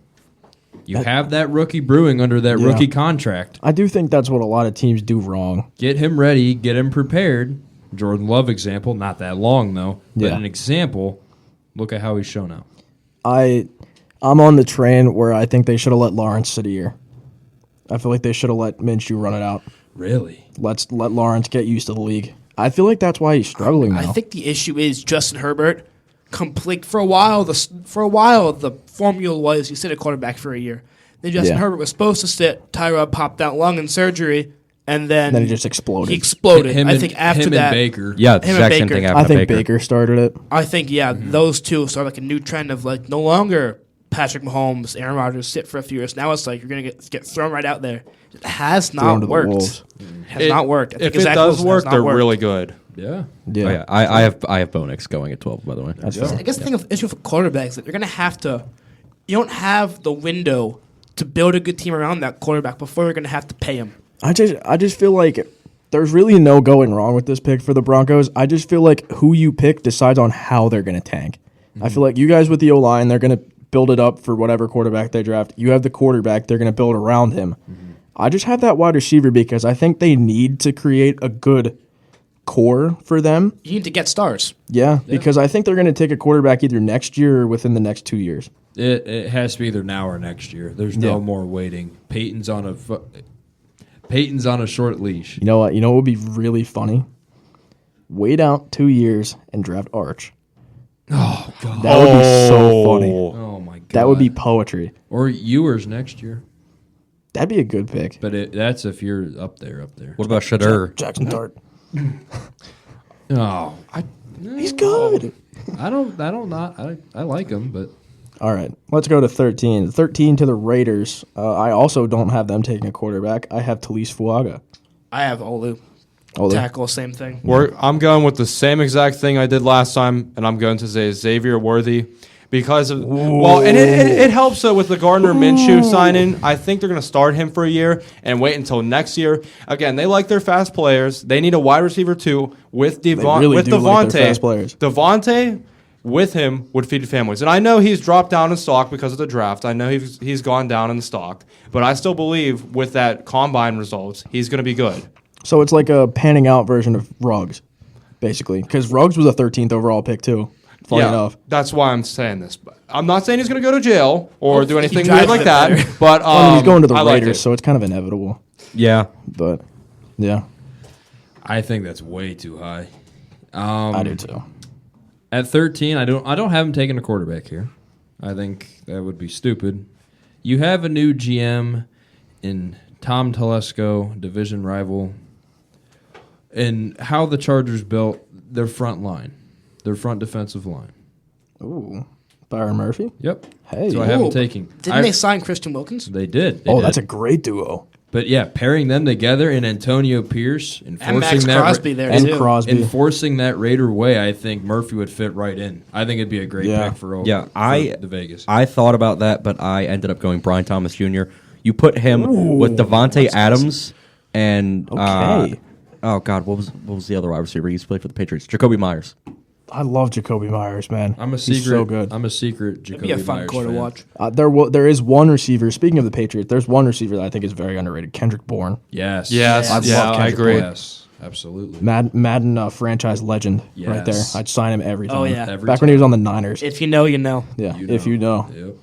You have that rookie brewing under that rookie contract. I do think that's what a lot of teams do wrong. Get him ready. Get him prepared. Jordan Love example. Not that long, though. But an example. Look at how he's shown out. I'm on the train where I think they should have let Lawrence sit a year. I feel like they should have let Minshew run it out. Really? Let Lawrence get used to the league. I feel like that's why he's struggling now. I think the issue is Justin Herbert. Complete for a while. The formula was you sit a quarterback for a year. Then Justin Herbert was supposed to sit. Tyrod popped out lung and surgery, and then he just exploded. He exploded. Him I think after him that, and Baker. Yeah, the Him exact and same Baker. thing I happened think to Baker started it. I think those two started like a new trend of like no longer Patrick Mahomes, Aaron Rodgers sit for a few years. Now it's like you're gonna get thrown right out there. It has Thrown not to the worked. wolves. Has not worked. I think If it Zach does Wilson work, has not they're worked. really good. Yeah. Yeah. Oh, yeah. I have Bo Nix going at 12, by the way. That's I fair. guess the thing of issue for quarterbacks is that you're gonna have to. You don't have the window to build a good team around that quarterback before you're gonna have to pay him. I just feel like there's really no going wrong with this pick for the Broncos. I just feel like who you pick decides on how they're going to tank. I feel like you guys with the O-line, they're going to build it up for whatever quarterback they draft. You have the quarterback, they're going to build around him. I just have that wide receiver because I think they need to create a good core for them. You need to get stars. Yeah, because I think they're going to take a quarterback either next year or within the next 2 years. It has to be either now or next year. There's no more waiting. Peyton's on a short leash. You know what? You know what would be really funny? Wait out 2 years and draft Arch. Oh God. That would be so funny. Oh my God. That would be poetry. Or Ewers next year. That'd be a good pick. But that's if you're up there. What about Shadur? Jackson Dart. Oh, He's good. I like him, but All right, let's go to 13. 13 to the Raiders. I also don't have them taking a quarterback. I have Talise Fuaga. I have Olu. Tackle, same thing. I'm going with the same exact thing I did last time, and I'm going to say Xavier Worthy because of and it helps with the Gardner Minshew signing. I think they're going to start him for a year and wait until next year. Again, they like their fast players. They need a wide receiver too with Devontae. Like their fast players. Devontae with him would feed families, and I know he's dropped down in stock because of the draft. I know he's gone down in the stock, but I still believe with that combine results, he's going to be good. So it's like a panning out version of Ruggs, basically, because Ruggs was a 13th overall pick too. Funny enough. That's why I'm saying this. But I'm not saying he's going to go to jail or do anything drives weird like it that. better. But he's going to the I like Raiders, it. so it's kind of inevitable. Yeah. But yeah, I think that's way too high. I do too. At 13, I don't have him taking a quarterback here. I think that would be stupid. You have a new GM in Tom Telesco, division rival, and how the Chargers built their front line, their front defensive line. Ooh, Byron Murphy. Yep. Hey. So I have him taking. Didn't they sign Christian Wilkins? They did. That's a great duo. But yeah, pairing them together in Antonio Pierce, And Max that Crosby there And too. Crosby. enforcing that Raider way, I think Murphy would fit right in. I think it'd be a great pick for the Vegas. I thought about that, but I ended up going Brian Thomas Jr. You put him with Devontae Adams and Okay. oh God, what was the other wide receiver? He used to play for the Patriots. Jacoby Myers. I love Jacoby Myers, man. He's so good. I'm a secret It'd Jacoby be a fun Myers core to fan. watch. There is one receiver. Speaking of the Patriots, there's one receiver that I think is very underrated. Kendrick Bourne. Yes. Yes, I love I Kendrick agree. Yes, absolutely. Madden franchise legend right there. Yes. I'd sign him every time. Oh, yeah. Every Back when he was on the Niners. If you know, you know. Yeah, if you know. Yep.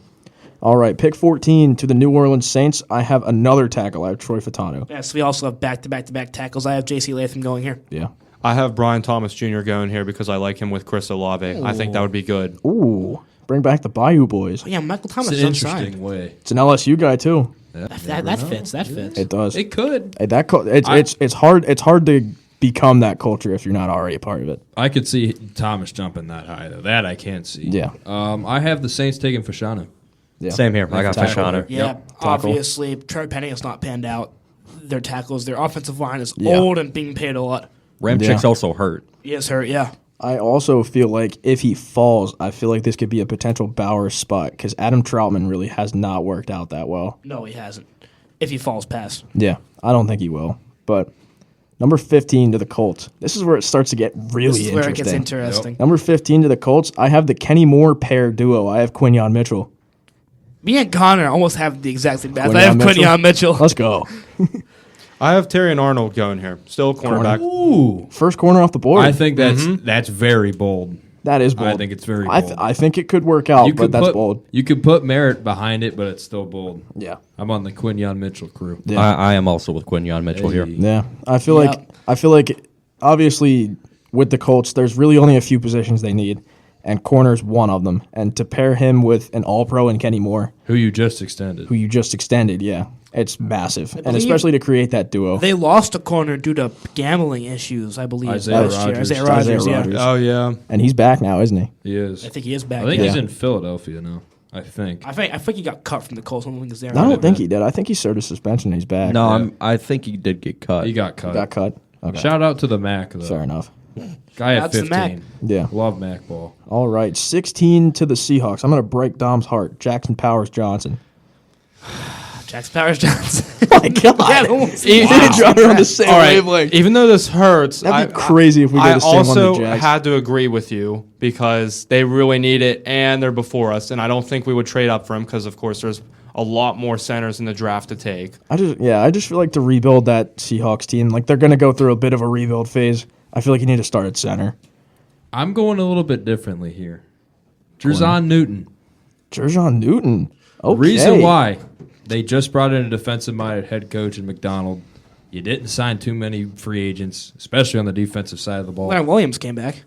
All right, pick 14 to the New Orleans Saints. I have another tackle. I have Troy Fatano. Yes, we also have back-to-back tackles. I have J.C. Latham going here. Yeah. I have Brian Thomas Jr. going here because I like him with Chris Olave. I think that would be good. Ooh, bring back the Bayou Boys. Oh, yeah, Michael Thomas It's is an unsigned. interesting way. It's an LSU guy too. That fits. That fits. It does. It could. It's hard. It's hard to become that culture if you're not already a part of it. I could see Thomas jumping that high though. That I can't see. Yeah. I have the Saints taking Fashanu. Yeah. Same here. I got Tackle. Fashanu. Yeah, Yep. obviously, Trey Penny has not panned out. Their tackles, their offensive line is Yeah. old and being paid a lot. Ramchick's Yeah. also hurt. He is hurt, yeah. I also feel like if he falls, I feel like this could be a potential Bowers spot because Adam Troutman really has not worked out that well. No, he hasn't. If he falls past. Yeah, I don't think he will. But Number 15 to the Colts. This is where it starts to get really This is where it gets interesting. interesting. Number 15 to the Colts, I have the Kenny Moore pair duo. I have Quinyon Mitchell. Me and Connor almost have the exact same bats. I Quinyon have Mitchell? Quinyon Mitchell. Let's go. I have Terry and Arnold going here. Still cornerback. Ooh. First corner off the board. I think that's very bold. that is bold. I think it's very bold. I think it could work out, but that's bold. You could put merit behind it, but it's still bold. Yeah. I'm on the Quinyon Mitchell crew. Yeah. I am also with Quinyon Mitchell here. Yeah. I feel like obviously with the Colts, there's really only a few positions they need, and corner's one of them. And to pair him with an All-Pro and Kenny Moore, Who you just extended. who you just extended, it's massive. And believe especially to create that duo. They lost a corner due to gambling issues, I believe. Isaiah last year. Rodgers. Isaiah Rodgers, Isaiah yeah. Rodgers. Oh, yeah. And he's back now, isn't he? He is. I think he is back. I think yeah. he's in Philadelphia now. I think. I think he got cut from the Colts. I don't think he's there. I don't think he did. I think he served a suspension. He's back. No, I think he did get cut. He got cut. Got cut. Okay. Shout out to the Mac, though. Fair enough. Guy at That's the 15. Mac. Yeah. Love Mac ball. All right. 16 to the Seahawks. I'm going to break Dom's heart. Jackson Powers Johnson. Jax Powers Johnson. Oh my God. Yeah, Wow. On the same All right. wavelength. Even though this hurts, That'd be crazy if we I did the same also on the Jags. had to agree with you because they really need it and they're before us, and I don't think we would trade up for him because, of course, there's a lot more centers in the draft to take. I just feel like to rebuild that Seahawks team, like they're going to go through a bit of a rebuild phase. I feel like you need to start at center. I'm going a little bit differently here. Dejean Newton. Dejean Newton. Okay. Reason why they just brought in a defensive-minded head coach in McDonald. You didn't sign too many free agents, especially on the defensive side of the ball. Leonard Williams came back.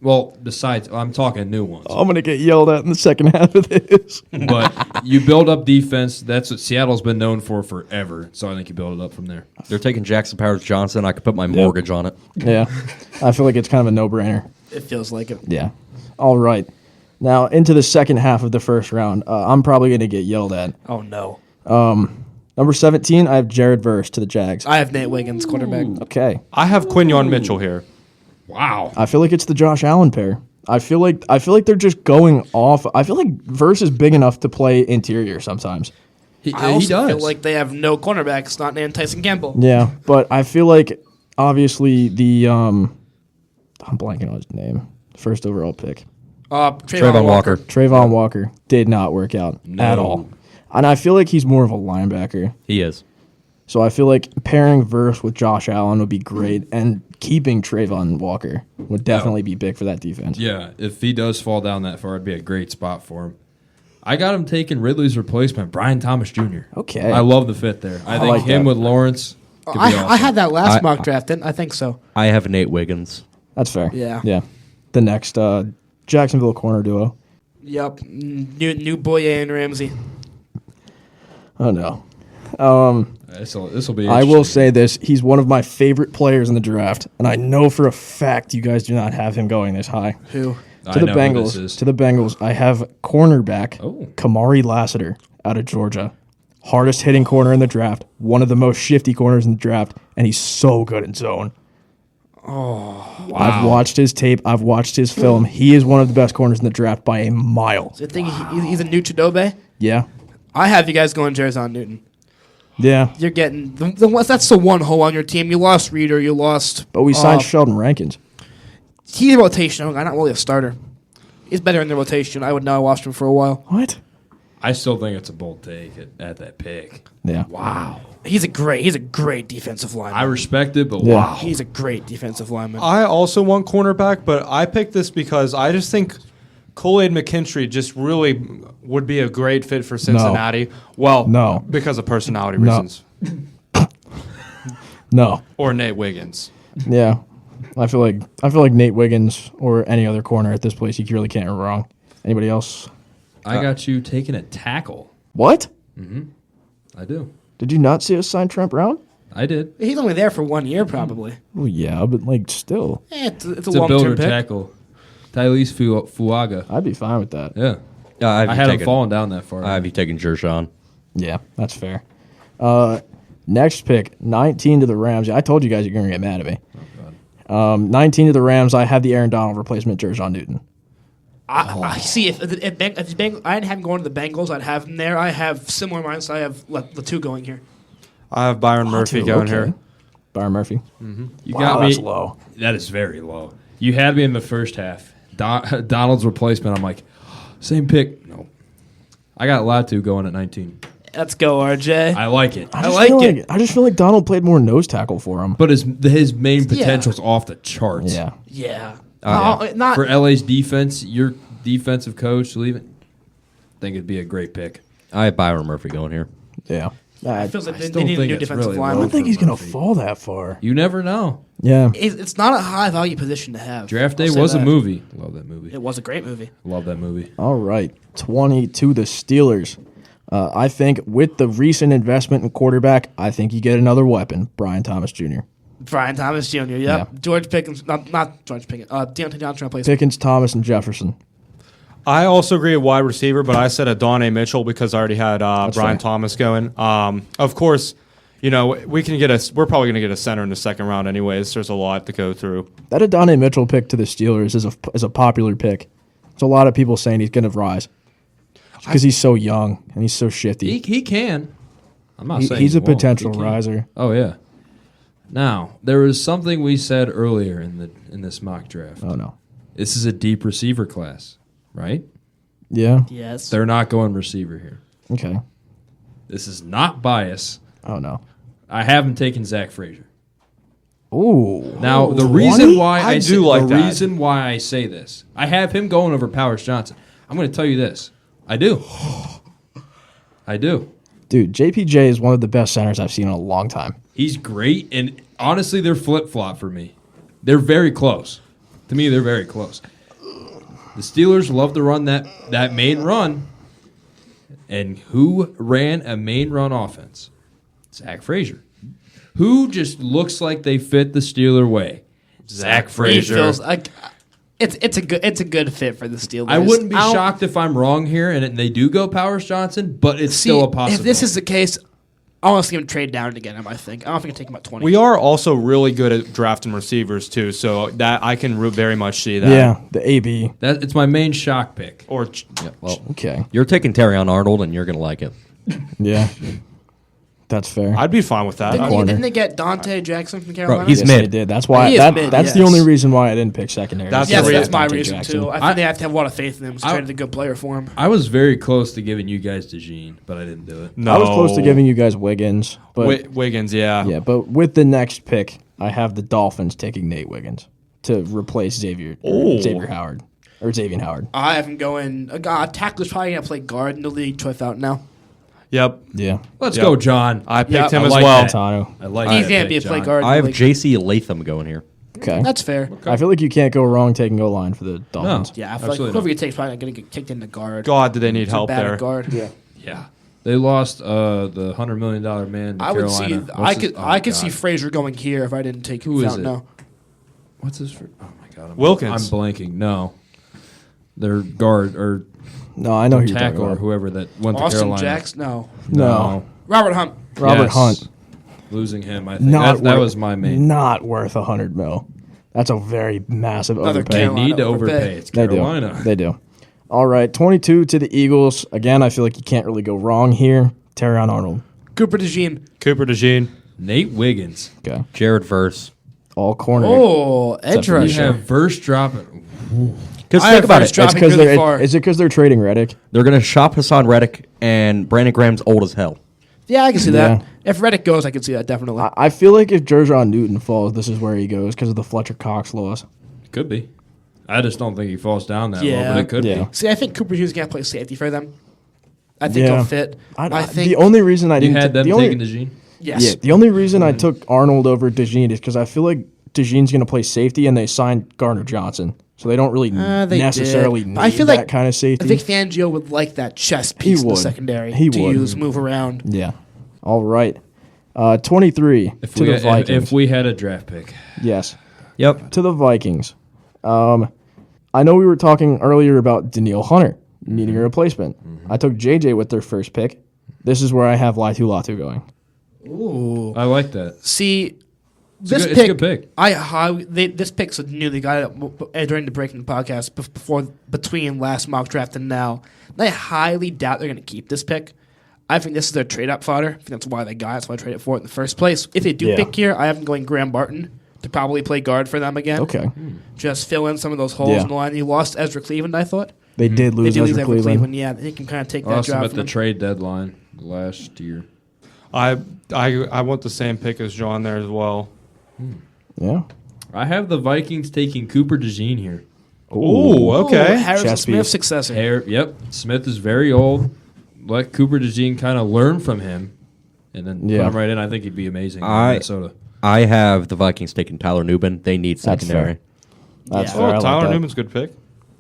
Well, besides, I'm talking new ones. I'm going to get yelled at in the second half of this. But you build up defense. That's what Seattle's been known for forever. So I think you build it up from there. They're taking Jackson Powers Johnson. I could put my mortgage on it. Yeah. I feel like it's kind of a no-brainer. It feels like it. Yeah. All right. Now, into the second half of the first round, I'm probably going to get yelled at. Oh, no. Number 17, I have Jared Verse to the Jags. I have Nate Wiggins, quarterback. Okay. I have Quinyon Mitchell here. Wow. I feel like it's the Josh Allen pair. I feel like they're just going off. I feel like Verse is big enough to play interior sometimes. I He also does. feel like they have no cornerbacks, not named Tyson Campbell. Yeah, but I feel like obviously the I'm blanking on his name. First overall pick. Trayvon Walker. Trayvon Walker did not work out at all. And I feel like he's more of a linebacker. He is. So I feel like pairing Verse with Josh Allen would be great, and keeping Trayvon Walker would definitely be big for that defense. Yeah, if he does fall down that far, it'd be a great spot for him. I got him taking Ridley's replacement, Brian Thomas Jr. Okay. I love the fit there. I think like him that. with Lawrence could be I awesome. had that last mock draft, didn't I? think so. I have Nate Wiggins. That's fair. Yeah. Yeah. The next Jacksonville corner duo. Yep. New Boye and Ramsey. Oh, no. This will be. I will interesting. say this. He's one of my favorite players in the draft, and I know for a fact you guys do not have him going this high. Who? I To the know who this Bengals. is. To the Bengals, I have cornerback Oh. Kamari Lassiter out of Georgia. Hardest hitting corner in the draft, one of the most shifty corners in the draft, and he's so good in zone. Wow. I've watched his tape. I've watched his film. He is one of the best corners in the draft by a mile. I think he's a new Chidobe. Yeah. I have you guys going Dejean Newton. Yeah. You're getting that's the one hole on your team. You lost Reader. You lost. But we signed Sheldon Rankins. He's a rotational guy, not really a starter. He's better in the rotation. I would know. I watched him for a while. What? I still think it's a bold take at that pick. Yeah. Wow. He's a great defensive lineman. I respect it, but Yeah. wow. He's a great defensive lineman. I also want cornerback, but I picked this because I just think Kool-Aid McKinstry just really would be a great fit for Cincinnati. Well, No. because of personality No. reasons. No. Or Nate Wiggins. Yeah. I feel like Nate Wiggins or any other corner at this place, you really can't go wrong. Anybody else? I got you taking a tackle. What? I do. Did you not see us sign Trent Brown? I did. He's only there for 1 year, probably. Well, yeah, but like still, It's a It's a long-term builder pick. tackle. Tylese Fuaga. I'd be fine with that. Yeah. I I had him falling down that far. I have you taking Dejean. Yeah, that's fair. Next pick, 19 to the Rams. I told you guys you're going to get mad at me. 19 to the Rams. I have the Aaron Donald replacement, Dejean Newton. I see. If I didn't have him going to the Bengals, I'd have him there. I have similar minds. I have the two going here. I have Byron Murphy going here. Byron Murphy. You Wow, got me. that's low. That is very low. You had me in the first half. Donald's replacement. I'm like, same pick. No, I got Latu going at 19. Let's go, RJ. I like it, I just like feel it. I just feel like Donald played more nose tackle for him. but his main potential's off the charts. Yeah. Yeah. yeah. For LA's defense, your defensive coach leaving, I think it'd be a great pick. I have Byron Murphy going here. Yeah. It feels like they still need a think new it's defensive really I lineman. don't think he's going to Murphy. fall that far. You never know. Yeah. It's not a high value position to have. Draft Day I'll say was a that. movie. Love that movie. It was a great movie. Love that movie. All right. 20 to the Steelers. I think with the recent investment in quarterback, I think you get another weapon, Brian Thomas Jr. Brian Thomas Jr. Yep. Yeah. George Pickens. Not George Pickens. Deontay Johnson replacement. Pickens, Thomas, and Jefferson. I also agree with wide receiver, but I said Adonai Mitchell because I already had Brian fair. Thomas going. Of course, we can we're probably going to get a center in the second round anyways. There's a lot to go through. That Adonai Mitchell pick to the Steelers is a popular pick. There's a lot of people saying he's going to rise because he's so young and he's so shifty. He can. I'm not saying He's he a won't. potential He can. riser. Oh yeah. Now there was something we said earlier in this mock draft. Oh, no. This is a deep receiver class, right? Yeah. Yes. They're not going receiver here. Okay. This is not bias. Oh, no. I haven't taken Zach Frazier. Ooh. Now the 20? reason why I I do say, like the that. reason why I say this, I have him going over Powers Johnson. I'm going to tell you this. I do. I do. Dude, JPJ is one of the best centers I've seen in a long time. He's great, and honestly, they're flip-flop for me. They're very close. To me, they're very close. The Steelers love to run that main run, and who ran a main run offense? Zach Frazier. Who just looks like they fit the Steeler way? Zach He Frazier. feels like it's a good fit for the Steelers. I wouldn't be don't- shocked if I'm wrong here and they do go Powers Johnson, but it's See, still a possibility. if this is the case, I want to see him trade down again. I think. I don't think I take him at 20. We are also really good at drafting receivers too, so that I can very much see that. Yeah, the AB. It's my main shock pick. Or Well, Okay. you're taking Terrion Arnold, and you're going to like it. Yeah. That's fair. I'd be fine with that. corner. Didn't they get Dante Jackson from Carolina? he's Yes, mid. they did. That's why. He is mid, That's yes. the only reason why I didn't pick secondary. That's Yes, the that's reason. my Dante reason Jackson. too. I think they have to have a lot of faith in him. So traded a good player for him. I was very close to giving you guys Dejean, but I didn't do it. No. I was close to giving you guys Wiggins, but Wiggins, yeah. yeah, but with the next pick, I have the Dolphins taking Nate Wiggins to replace Xavier Howard. I have him going. Tackler's probably gonna play guard in the league. Troy Fountain now. Yep. Yeah, Let's Yep. go, John. I picked Yeah, him I as like well. that. Tano. I like He's that gonna pick, be a play John. guard. I have in the league. J.C. Latham going here. Okay. That's fair. I feel like you can't go wrong taking O line for the Dolphins. Yeah, I feel like Absolutely whoever not. you take is probably gonna get kicked into guard. God, do they need Too help bad at there? guard. Yeah. Yeah, they lost the $100 million man. To I would Carolina. see. What's I could his- see God. Frazier going here if I didn't take Who is Fountain it? now. What's his? Oh my God, Wilkins. I'm blanking. No, their guard or No, I know who you're talking tackle or about. whoever that went to Austin Carolina. Jackson? No. No. Robert Hunt. Robert Yes. Hunt. Losing him, I think that Not was my main. Not worth $100 mil. That's a very massive Another overpay. They Carolina need to overpay. overpay. It's They Carolina. do. They do. All right, 22 to the Eagles. Again, I feel like you can't really go wrong here. Terrion Arnold. Cooper DeJean. Cooper DeJean. Nate Wiggins. Okay. Jared Verse. All corner. Oh, edge Except for You rusher. have verse dropping. Because I think have about Verse it. dropping Because really far. is it because they're trading Reddick? They're going to shop Hassan Reddick, and Brandon Graham's old as hell. Yeah, I can see Yeah. that. If Reddick goes, I can see that definitely. I feel like if Jerjon Newton falls, this is where he goes because of the Fletcher Cox loss. Could be. I just don't think he falls down that Yeah. low, but it could Yeah. be. See, I think Cooper Hughes can't play safety for them. I think Yeah. he'll fit. I think the only reason I You didn't had them the only, taking Dejean? yes. Yeah, the only reason I took Arnold over Dejean is because I feel like Dejean's going to play safety, and they signed Gardner Johnson, so they don't really They necessarily did. need I feel that like kind of safety. I think Fangio would like that chess piece in the would. secondary He to would. use, move around. Yeah. All right. 23 If to we, the Vikings. if we had a draft pick. Yes. Yep. To the Vikings. I know we were talking earlier about Daniil Hunter needing a replacement. I took JJ with their first pick. This is where I have Latu going. Ooh. I like that. See, It's this a good, pick, it's a good pick. this pick's a new. They got it during the break in the podcast between last mock draft and now. I highly doubt they're going to keep this pick. I think this is their trade-up fodder. I think that's why they got it. That's why I traded for it in the first place. If they do Yeah. pick here, I have them going Graham Barton to probably play guard for them again. Okay. Just fill in some of those holes Yeah. in the line. You lost Ezra Cleveland, I thought. They did They lose did lose Ezra Ezra Cleveland. Cleveland. Yeah, they can kind of take that Lost him job at from the them. trade deadline last year. I want the same pick as John there as well. Yeah. I have the Vikings taking Cooper Dejean here. Ooh, okay. Harrison Chess Smith's piece. successor. Yep, Smith is very old. Let Cooper Dejean kind of learn from him, and then Yeah. put him right in. I think he'd be amazing in I- Minnesota. I have the Vikings taking Tyler Nubin. They need That's secondary. fair. That's Yeah. fair. I Oh, like Tyler that. Newman's a good pick.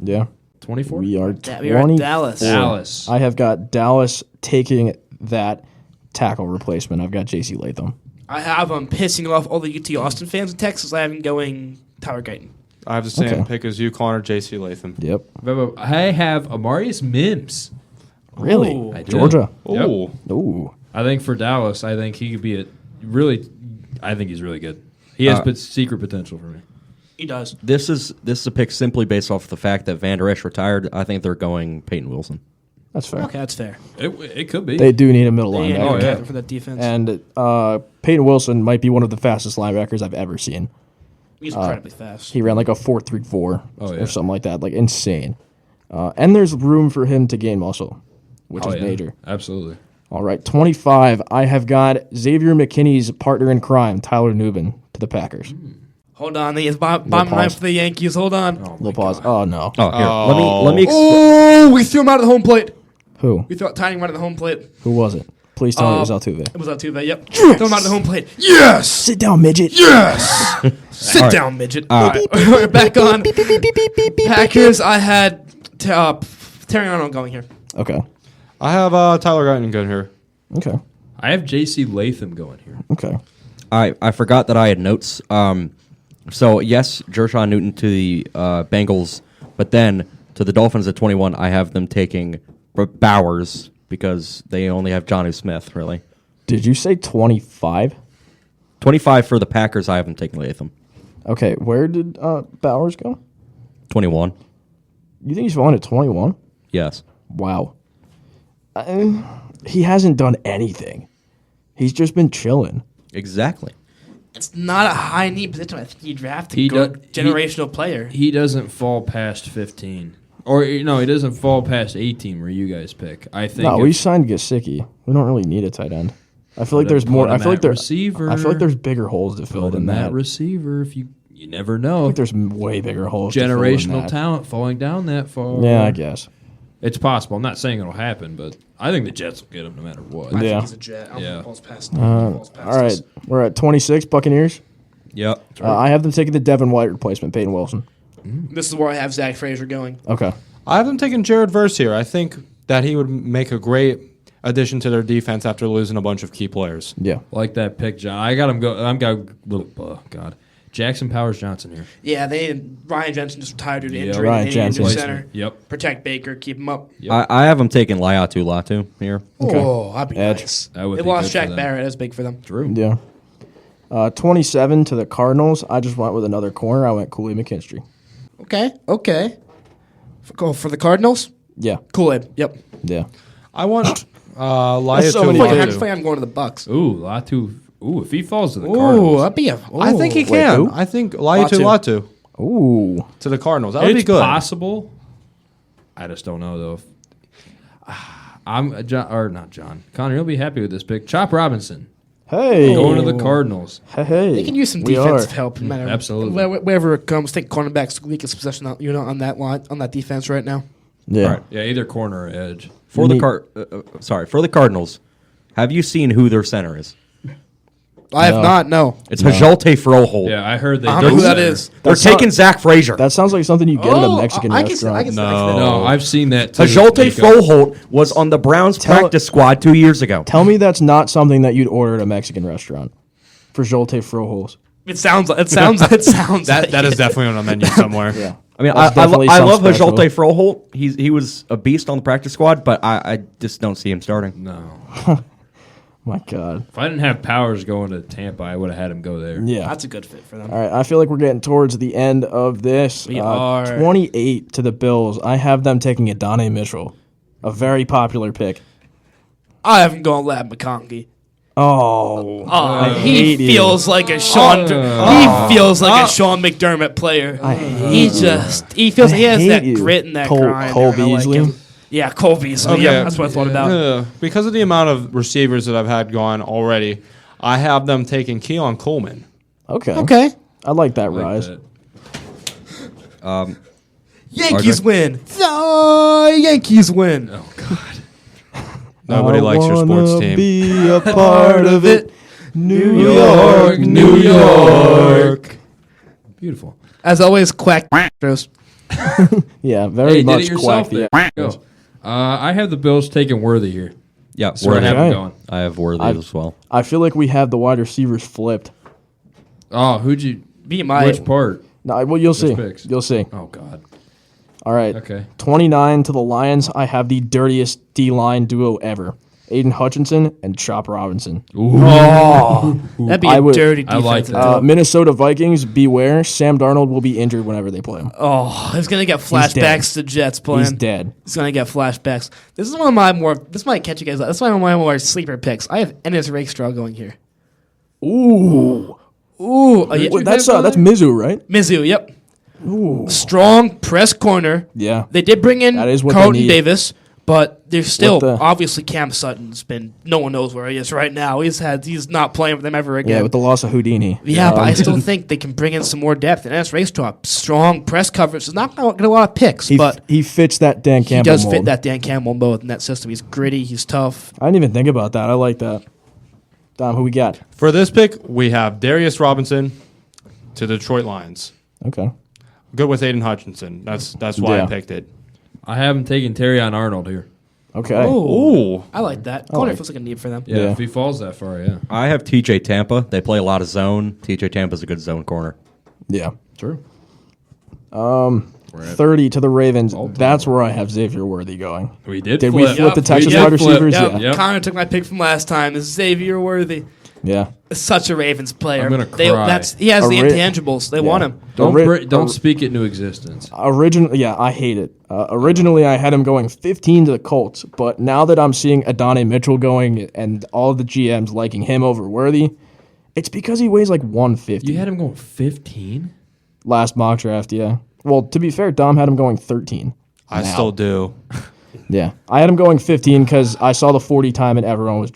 Yeah. 24? We are We are at 20. Dallas. Dallas. I have got Dallas taking that tackle replacement. I've got J.C. Latham. I have them pissing off all the UT Austin fans in Texas. I have them going Tyler Guyton. I have the same Okay. pick as you, Connor, J.C. Latham. Yep. I have Amarius Mims. Really? Ooh. I do. Georgia. Yep. Ooh. Ooh. I think for Dallas, I think he could be I think he's really good. He has secret potential for me. He does. This is a pick simply based off the fact that Van Der Esch retired. I think they're going Peyton Wilson. That's fair. Okay, that's fair. It could be. They do need a middle They linebacker. need yeah. for that defense. And Peyton Wilson might be one of the fastest linebackers I've ever seen. He's incredibly fast. He ran like a 4.34 Oh, yeah. or something like that, like insane. And there's room for him to gain muscle, which is yeah. major. Absolutely. All right, 25. I have got Xavier McKinney's partner in crime, Tyler Nubin, to the Packers. Hold on, he is bottom line pause. for the Yankees. Hold on. Little pause. Oh no. Oh, here. Let me. Oh, we threw him out of the home plate. Who? We threw Tiny right at the home plate. Who was it? Please tell me it was Altuve. It was Altuve. Yep. Throw him out of the home plate. Yes. Sit down, midget. Yes. Sit down, midget. All right. We're back on Packers. I had Terry Arnold going here. Okay. I have Tyler Guyton good here. Okay. I have J.C. Latham going here. Okay. I forgot that I had notes. So yes, Jershawn Newton to the Bengals, but then to the Dolphins at 21, I have them taking Bowers because they only have Jonnu Smith. Really, Did you say 25? 25 for the Packers. I have them taking Latham. Okay. Where did Bowers go? 21. You think he's falling at 21? Yes. Wow. He hasn't done anything. He's just been chilling. Exactly. It's not a high need position. I think you draft a He good does- generational player. He doesn't fall past 15. Or, no, he doesn't fall past 18 where you guys pick. I think No, if- we signed Gesicki. We don't really need a tight end. I feel like Put there's him- more. put I him feel like at there's. receiver. I feel like there's bigger holes to fill Fill than in that that. receiver if you never I know. think there's way bigger holes. to fill than Generational that. talent falling down that far. Yeah, I guess. It's possible. I'm not saying it'll happen, but I think the Jets will get him no matter what. I Yeah. think he's a jet. I don't Yeah. think he falls past. Falls past All right, us. we're at 26 Buccaneers. Yep. I have them taking the Devin White replacement, Peyton Wilson. This is where I have Zach Frazier going. Okay. I have them taking Jared Verse here. I think that he would make a great addition to their defense after losing a bunch of key players. Yeah. Like that pick, John. I got him go. I'm got little. God, Jackson Powers Johnson here. Yeah, Ryan Jensen just retired due to Yep. injury. Ryan They needed a Jensen. center. Yep. Protect Baker, keep him up. Yep. I have them taking Laiatu Latu here. Okay. Oh, that'd be Edge. nice. That would They be lost good for Jack them. Barrett. That's big for them. True. Yeah. 27 to the Cardinals. I just went with another corner. I went Cooley McKinstry. Okay. For the Cardinals, Yeah. Kool-Aid. Yep. Yeah. I want so Laiatu many I'm players. Latu. going to the Bucks. Ooh, Latu. Ooh, if he falls to the Ooh, Cardinals, that'd be a. I think he Wait, can. who? I think Laiatu Latu. Latu Ooh. to the Cardinals. That would be it's good. possible. I just don't know though. I'm John, or not John Connor. You'll be happy with this pick. Chop Robinson Hey. going to the Cardinals. Hey. They can use some We defensive are. help. No matter Absolutely. Wherever it comes, take cornerbacks weakest possession on that line on that defense right now. Yeah. All right. Yeah, either corner or edge. For Neat. for the Cardinals, have you seen who their center is? I have not. No. It's Hajolte Froholt. Yeah, I heard they. I don't know who that is. They're That's taking not- Zach Frazier. That sounds like something you get at a Mexican I can see. restaurant. No, I've seen that too. Hajolte Nico. Froholt was on the Browns practice squad 2 years ago. Tell me that's not something that you'd order at a Mexican restaurant. For Jolte Froholes. It sounds. It sounds. That is definitely on a menu somewhere. Yeah. I mean, That's I definitely love something special. Hajolte Froholt. He was a beast on the practice squad, but I just don't see him starting. No, My God. if I didn't have Powers going to Tampa, I would have had him go there. Yeah. That's a good fit for them. All right. I feel like we're getting towards the end of this. We are. 28 to the Bills. I have them taking Adonai Mitchell. A very popular pick. I have him going Lab McConkey. Oh, He feels like a Sean. He feels like a Sean McDermott player. He has that grit and that grind. Cole I like Beasley. him. Yeah, Cole Beasley. Okay. Yeah, that's what I thought about. Because of the amount of receivers that I've had gone already, I have them taking Keon Coleman. Okay. I like that rise. Yankees win. Yankees win. Oh God. Nobody likes your sports team. Be a part of it. New York. Beautiful. As always, quack. Astros. Yeah, very Hey, much did it yourself quack. there. Go. I have the Bills taking Worthy here. Yeah, So I Worthy. have them Okay. going. I have Worthy as well. I feel like we have the wide receivers flipped. Oh, who'd you? Be my. Which part? No, well, you'll see. picks? You'll see. Oh God. All right. Okay. 29 to the Lions. I have the dirtiest D-line duo ever. Aiden Hutchinson and Chop Robinson. That'd be I a would- dirty I like defensive that. duo. Minnesota Vikings, beware. Sam Darnold will be injured whenever they play him. Oh, he's gonna get dead. flashbacks to Jets playing. He's dead. He's gonna get flashbacks. This is one of my more. This might catch you guys up. This is one of my more sleeper picks. I have Ennis Rakestraw going here. Ooh. Ooh, Wait, that's Mizzou, right? Mizzou. Yep. Strong press corner. Yeah. They did bring in That is what they Carlton need. Davis, but there's still With the- obviously Cam Sutton's been. No one knows where he is right now. He's not playing with them ever again. Yeah, with the loss of Houdini. Yeah, but I still think they can bring in some more depth. And Ennis Rakestraw, strong press coverage. He's not going to get a lot of picks, but he fits that Dan he Campbell does mold. fit that Dan Campbell mold in that system. He's gritty. He's tough. I didn't even think about that. I like that. Dom, who we got? For this pick, we have Darius Robinson to the Detroit Lions. Okay. Good with Aiden Hutchinson. That's why Yeah. I picked it. I have him taking Terrion Arnold here. Okay. Ooh. I like that. Corner feels like a need for them. Yeah, Yeah. if he falls that far, yeah. I have TJ Tampa. They play a lot of zone. TJ Tampa's a good zone corner. Yeah. True. 30 to the Ravens. Baltimore. That's where I have Xavier Worthy going. We did. Did we flip. flip the Yep, Texas we did wide flip. receivers? Yep. Yeah. Yep. Connor took my pick from last time. This is Xavier Worthy. Yeah. Such a Ravens player. I'm gonna cry. He has the A Ra- intangibles. They want him. Don't speak it into existence. Originally, I hate it. Originally, I had him going 15 to the Colts, but now that I'm seeing Adonai Mitchell going and all the GMs liking him over Worthy, it's because he weighs like 150. You had him going 15? Last mock draft, yeah. Well, to be fair, Dom had him going 13. I still do. Yeah. I had him going 15 because I saw the 40 time and everyone was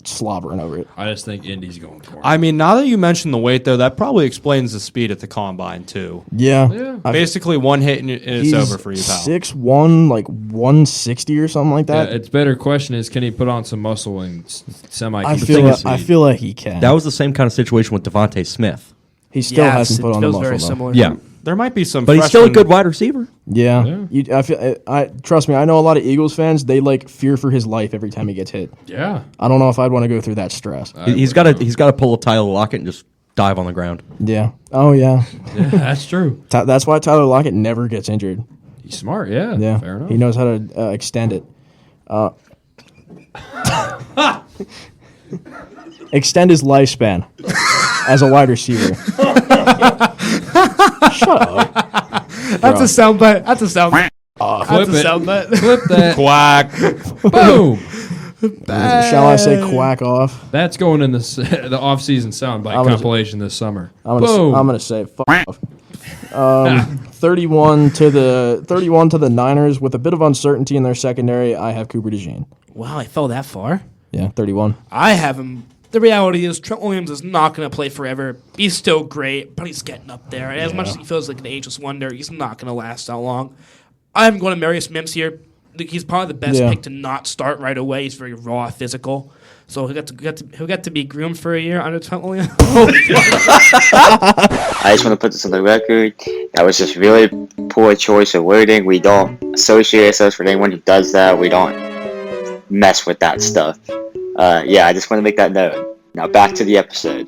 slobbering over it. I just think Indy's going for him. I mean, now that you mention the weight, though, that probably explains the speed at the combine, too. Yeah. Basically, one hit and it's over for you, pal. 6'1", like 160 or something like that. Its better question is, can he put on some muscle and semi? I thing feel like he can. That was the same kind of situation with Devontae Smith. He still hasn't put on the feels muscle, very though. similar. Yeah. There might be some But he's still a freshmen- good wide receiver. Yeah. I feel. Trust me. I know a lot of Eagles fans. They like fear for his life every time he gets hit. Yeah, I don't know if I'd want to go through that stress. He's got to pull a Tyler Lockett and just dive on the ground. Yeah. Oh yeah. yeah, that's true. That's why Tyler Lockett never gets injured. He's smart. Yeah, Yeah. fair enough. He knows how to extend it. Extend his lifespan as a wide receiver. Shut up. That's a soundbite. That's a soundbite. That's Clip a it. soundbite. Clip that. Quack. Boom. Shall I say quack off? That's going in the off-season soundbite gonna- compilation this summer. I'm Boom. gonna say fuck off. 31 to the Niners with a bit of uncertainty in their secondary. I have Cooper Dejean. Wow, I fell that far. Yeah, 31. I have him. The reality is Trent Williams is not going to play forever. He's still great, but he's getting up there. And as much as he feels like an ageless wonder, he's not going to last that long. I have him going to Marius Mims here. He's probably the best Yeah. pick to not start right away. He's very raw, physical. So he'll get to be groomed for a year under Trent Williams. I just want to put this on the record. That was just really poor choice of wording. We don't associate ourselves with anyone who does that. We don't mess with that stuff. Yeah, I just want to make that known. Now back to the episode.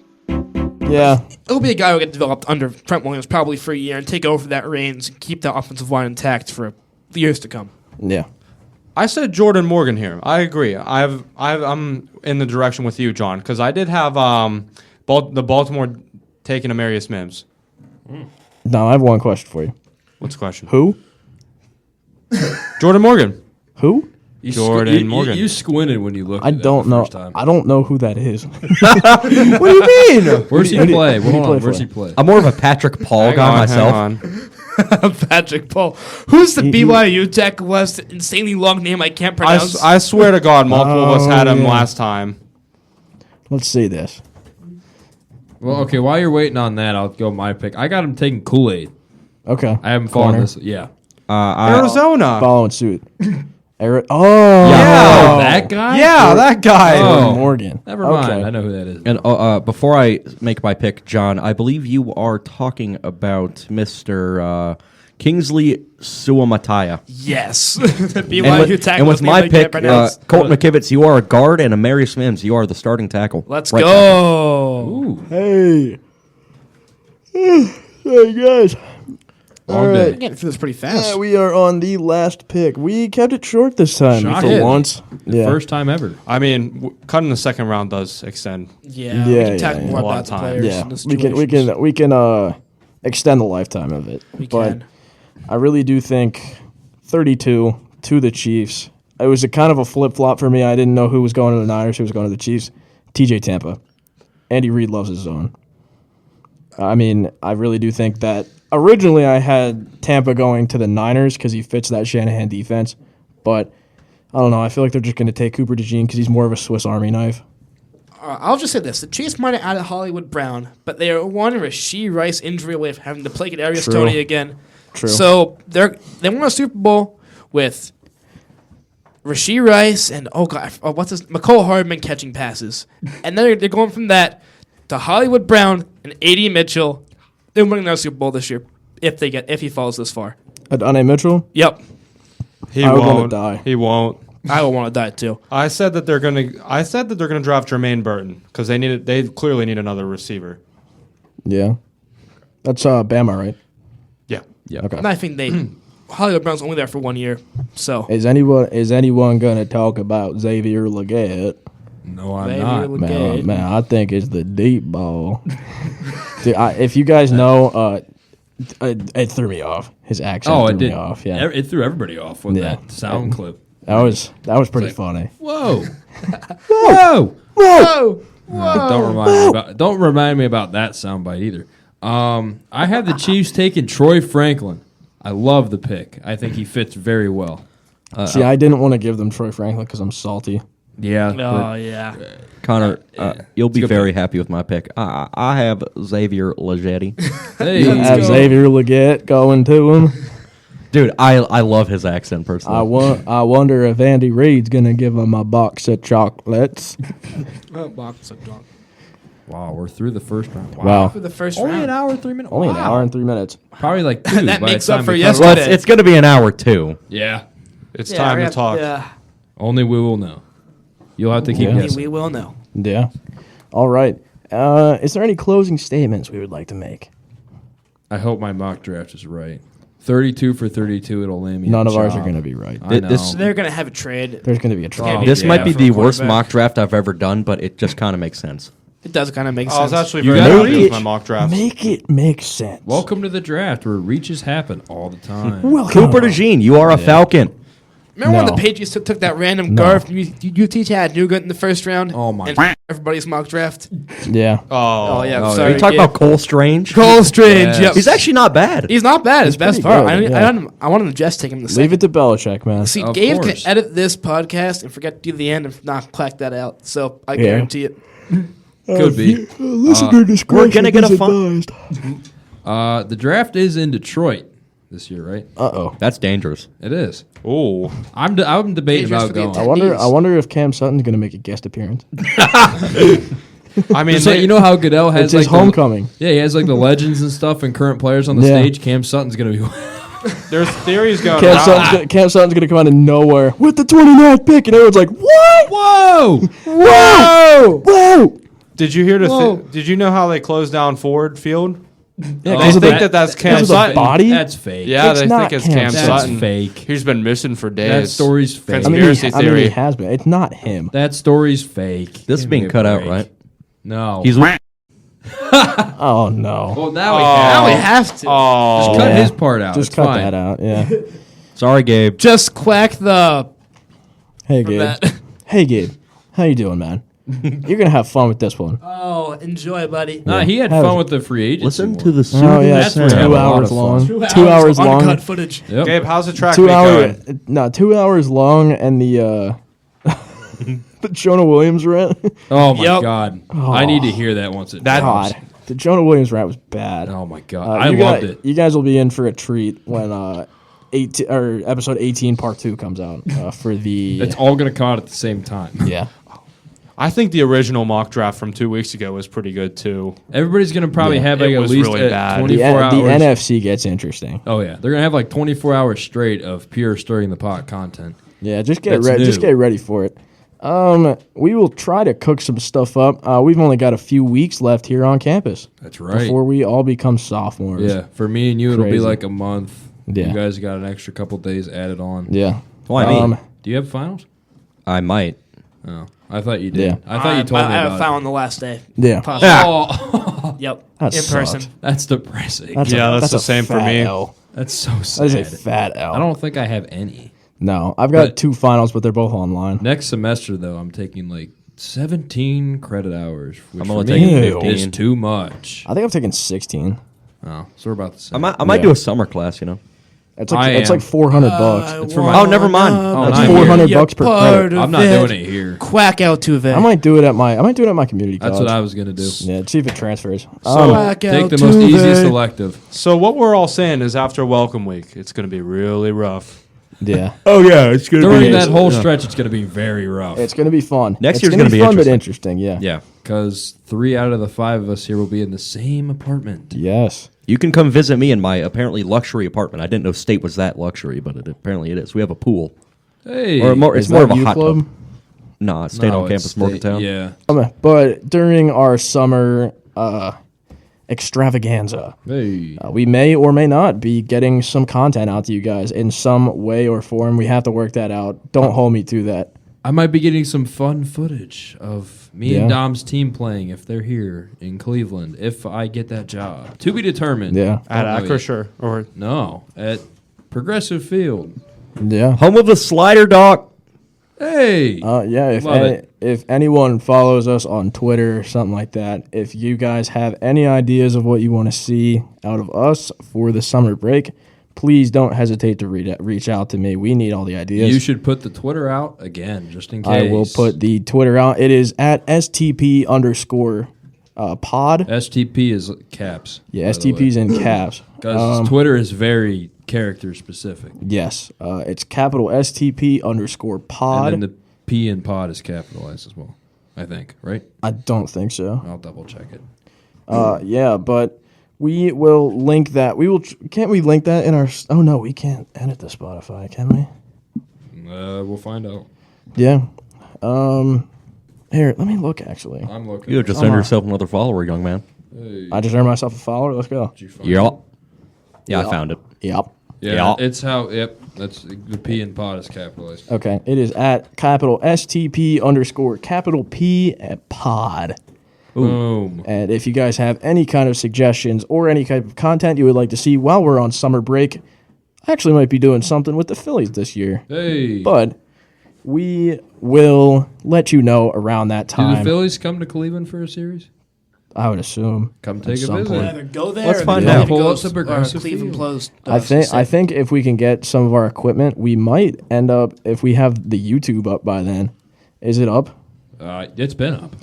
Yeah, It'll be a guy who will get developed under Trent Williams probably for a year and take over that reins and keep that offensive line intact for years to come. yeah. I said Jordan Morgan here. I agree. I'm in the direction with you, John, because I did have the Baltimore taking Amarius Mims. Now I have one question for you. What's the question? Who? Jordan Morgan. Who? Jordan Morgan. You squinted when you looked. I at that don't the know. First time. I don't know who that is. What do you mean? Where's he Who do you- play? who do you Hold play on. for? Where's he play? I'm more of a Patrick Paul Hang guy on, myself. hang on. Patrick Paul. Who's the He- BYU Tech West insanely long name I can't pronounce? I swear to God, multiple of us had him yeah. last time. Let's see this. Well, okay. While you're waiting on that, I'll go my pick. I got him taking Kool-Aid. Okay. I haven't fallen Corner. this. Yeah. Arizona. Following suit. Oh, Oh, that guy. Yeah, that guy. Oh. Morgan. Never mind. Okay. I know who that is. And before I make my pick, John, I believe you are talking about Mr. Kingsley Suamataya. yes. the And BYU with, Tech and with West name my I can't pick, pronounce. Colton McKivitz, you are a guard, and Amarius Mims, you are the starting tackle. Let's Right go. Ooh, Hey. Hey, guys. long All day. right. I'm getting through this pretty fast. Yeah, we are on the last pick. We kept it short this time Shocking. for once. Yeah. First time ever. I mean, cutting the second round does extend. yeah, Yeah, we can talk yeah, more yeah. A lot about of the time. players. Yeah, and the we can extend the lifetime of it. We but can. I really do think 32 to the Chiefs. It was a kind of a flip flop for me. I didn't know who was going to the Niners, who was going to the Chiefs. TJ Tampa. Andy Reid loves his zone. I mean, I really do think that originally I had Tampa going to the Niners because he fits that Shanahan defense, but I don't know. I feel like they're just going to take Cooper Dejean because he's more of a Swiss Army knife. I'll just say this: the Chiefs might have added Hollywood Brown, but they are one Rasheed Rice injury away from having to play Kadarius True. Toney again. True. So they won a Super Bowl with Rasheed Rice and McCole Hardman catching passes, and then they're going from that to Hollywood Brown and A.D. Mitchell. They're winning their Super Bowl this year if he falls this far. Adonai Mitchell? Yep, He I would wanna won't. die. He won't. I will want to die too. I said that they're gonna draft Jermaine Burton because they clearly need another receiver. Yeah. That's Bama, right? Yeah. Yeah. Okay. And I think Hollywood Brown's only there for 1 year, so Is anyone going to talk about Xavier Leggett? No, I'm Xavier not. Leggett. Man, I think it's the deep ball. Dude, if you guys know, it threw me off. His accent Oh, threw it did. me off. Yeah, It threw everybody off with Yeah. that sound clip. that was pretty like- funny. Whoa. Whoa. Whoa! Don't remind me about that soundbite either. I had the Chiefs taking Troy Franklin. I love the pick. I think he fits very well. See, I didn't want to give them Troy Franklin because I'm salty. Yeah. Oh yeah. Connor, you'll be good very happy with my pick. I have Xavier Leggett. Hey, Have Xavier Leggett going to him. Dude, I love his accent personally. I wonder if Andy Reid's gonna give him a box of chocolates. Wow, we're through the first round. Wow. For the first Only round. an hour, 3 minutes. Only an Wow. hour and 3 minutes. Probably like two. That by the makes up time for we yesterday. cover- Well, it's going to be an hour too. Yeah. It's time to talk. Yeah, Only we will know. You'll have to keep Yeah. guessing. we will know. Yeah. All right. Is there any closing statements we would like to make? I hope my mock draft is right. 32 for 32. It'll land me. None a of ours are job. going to be right. I know. This- They're gonna have a trade. There's going to be a trade. Oh, This yeah, might be for the a worst quarterback. mock draft I've ever done, but it just kind of makes sense. It does kind of make I was sense. actually You very gotta happy with reach. my mock draft. Make it make sense. Welcome to the draft where reaches happen all the time. Cooper Dejean, you are a Falcon. Remember when No. the Patriots took that random No. guard from UT Chad Nugent in the first round? Oh, my And everybody's mock draft. Yeah. Oh yeah, Oh, sorry. Are you talking about Cole Strange? Cole Strange? Yes. Yep. He's actually not bad. He's not bad. His best pretty part. good, yeah. I wanted to just take him the second. Leave it to Belichick, man. See, Of Gabe course. can edit this podcast and forget to do the end and not clack that out. So I Yeah. guarantee it. Could be. Listener discretion we're gonna get a is fun- advised. The draft is in Detroit this year, right? Uh-oh. That's dangerous. It is. Oh, I'm debating Dangerous about for the going. attack. I wonder if Cam Sutton's going to make a guest appearance. I mean, Just like, you know how Goodell has It's his like the- homecoming. yeah, he has like the legends and stuff and current players on the Yeah. stage. Cam Sutton's gonna be. there's theories going Cam around. Sutton's going to come out of nowhere with the 29th pick, and everyone's like, what? Whoa! Whoa! Whoa! Did you hear Did you know how they closed down Ford Field? Oh, They think that's Cam because of the Sutton. body? That's fake. Yeah, It's they not think it's Cam Cam Sutton. That's Sutton. fake. He's been missing for days. That story's fake. Conspiracy I mean, theory. he has been. It's not him. That story's fake. This is Give being me a cut out, break. right? No. He's Oh, no. well now we Now we have. have to. Oh, Just cut Yeah. his part out. Just It's cut fine. that out, yeah. sorry, Gabe. Just quack the Hey, from Gabe. that. Hey, Gabe. How you doing, man? You're gonna have fun with this one. Oh, enjoy, buddy. Nah, he had How fun is with the free agency. Listen one. to the Oh soothing yeah, That's where sound. I had a 2 lot hours of long. fun. 2 hours of long. uncut footage. Yep. Gabe, how's the track 2 meet hours. going? No, 2 hours long, and the the Jonah Williams rant. Oh my Yep. God! I need to hear that once it drops. God, the Jonah Williams rant was bad. Oh my God! I you loved guys, it. You guys will be in for a treat when episode 18 part 2 comes out for the It's all gonna come out at the same time. yeah. I think the original mock draft from 2 weeks ago was pretty good too. Everybody's gonna probably have like It at was least really bad. 24 hours. The NFC gets interesting. Oh yeah, they're gonna have like 24 hours straight of pure stirring the pot content. Yeah, just get That's ready. Just new. get ready for it. We will try to cook some stuff up. We've only got a few weeks left here on campus That's right. before we all become sophomores. Yeah, for me and you, it'll be Crazy. like a month. Yeah. You guys got an extra couple days added on. Yeah. Why me? Do you have finals? I might. Oh, I thought you did. Yeah. I thought you told me I have about found on the last day. Yeah. Possibly. Oh, Yep. That in person. sucked. that's depressing. That's Yeah, that's the a same for fat me. L. That's so That sad. is a fat L. I don't think I have any. No, I've got But- 2 finals, but they're both online. Next semester, though, I'm taking like 17 credit hours, which I'm for only me taking Ew. 15. is too much. I think I've taken 16. Oh, so we're about the same. I might Yeah. do a summer class, you know. It's I like it's am. like $400. It's for my- Oh, never mind. Oh, That's nice. $400 per credit. I'm not doing it here. Quack out to event. I might do it at my community college. That's what I was gonna do. Yeah, see if it transfers. Quack Take out the to most easiest event. elective. So what we're all saying is after welcome week, it's going to be really rough. yeah, Oh yeah, it's gonna During that whole stretch, it's gonna be very rough. it's gonna be fun. Next It's year's gonna be fun, but interesting. interesting. Yeah. Yeah, Because 3 out of the 5 of us here will be in the same apartment. Yes. you can come visit me in my apparently luxury apartment. I didn't know State was that luxury, but apparently it is. We have a pool, Hey, or more. It's Is more that of a U hot club? tub. No, it's State No, on campus, it's Morgantown. Yeah. But during our summer extravaganza, Hey. we may or may not be getting some content out to you guys in some way or form. We have to work that out. Don't hold me to that. I might be getting some fun footage of me and Yeah. Dom's team playing if they're here in Cleveland, if I get that job. To be determined. Yeah. At Don't know yet. Acrisure or No, at Progressive Field. Yeah. Home of the slider dog. Hey. Yeah, Love if anyone follows us on Twitter or something like that, if you guys have any ideas of what you want to see out of us for the summer break, please don't hesitate to reach out to me. We need all the ideas. You should put the Twitter out again, just in case. I will put the Twitter out. It is at STP_pod. STP is caps. Yeah, STP's in caps. Because Twitter is very character specific. Yes, it's capital STP_pod. And then the P in pod is capitalized as well. I think, right? I don't think so. I'll double check it. Yeah, but we will link that. Can't we link that in our? Oh no, we can't edit the Spotify, can we? We'll find out. Yeah. Here, let me look. Actually, I'm looking. You just earned yourself another follower, young man. Hey. I just earned myself a follower. Let's go. Did you find it? Yeah, I Yeah. found it. Yep. Yeah, Yeah. it's how. Yep, that's the P in pod is capitalized. Okay, it is at capital STP_capital P at pod. Boom. And if you guys have any kind of suggestions or any kind of content you would like to see while we're on summer break, I actually might be doing something with the Phillies this year. Hey, But we will let you know around that do time. the Phillies come to Cleveland for a series? I would assume. Come at take a some visit. point. Either go there Let's or find Cleveland out. Pull goes- up to or Progressive Cleveland Field. closed. I think if we can get some of our equipment, we might end up, if we have the YouTube up by then. Is it up? It's been up.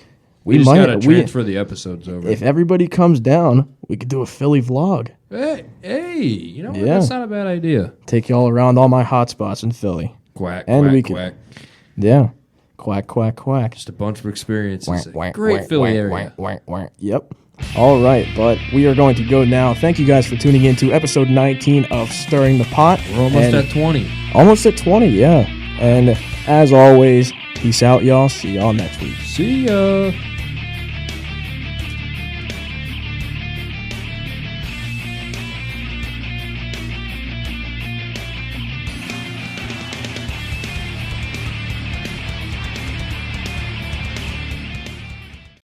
We We just might- gotta we- transfer the episodes over. If everybody comes down, we could do a Philly vlog. Hey, you know what? Yeah. That's not a bad idea. Take y'all around all my hot spots in Philly. Quack, And quack, we could- quack. Yeah. Quack, quack, quack. Just a bunch of experiences. Wank, wank, Great wank, Philly wank, area. wank, wank, wank. Yep. All right, but we are going to go now. Thank you guys for tuning in to episode 19 of Stirring the Pot. We're almost And at 20. almost at 20, yeah. And as always, peace out, y'all. See y'all next week. See ya.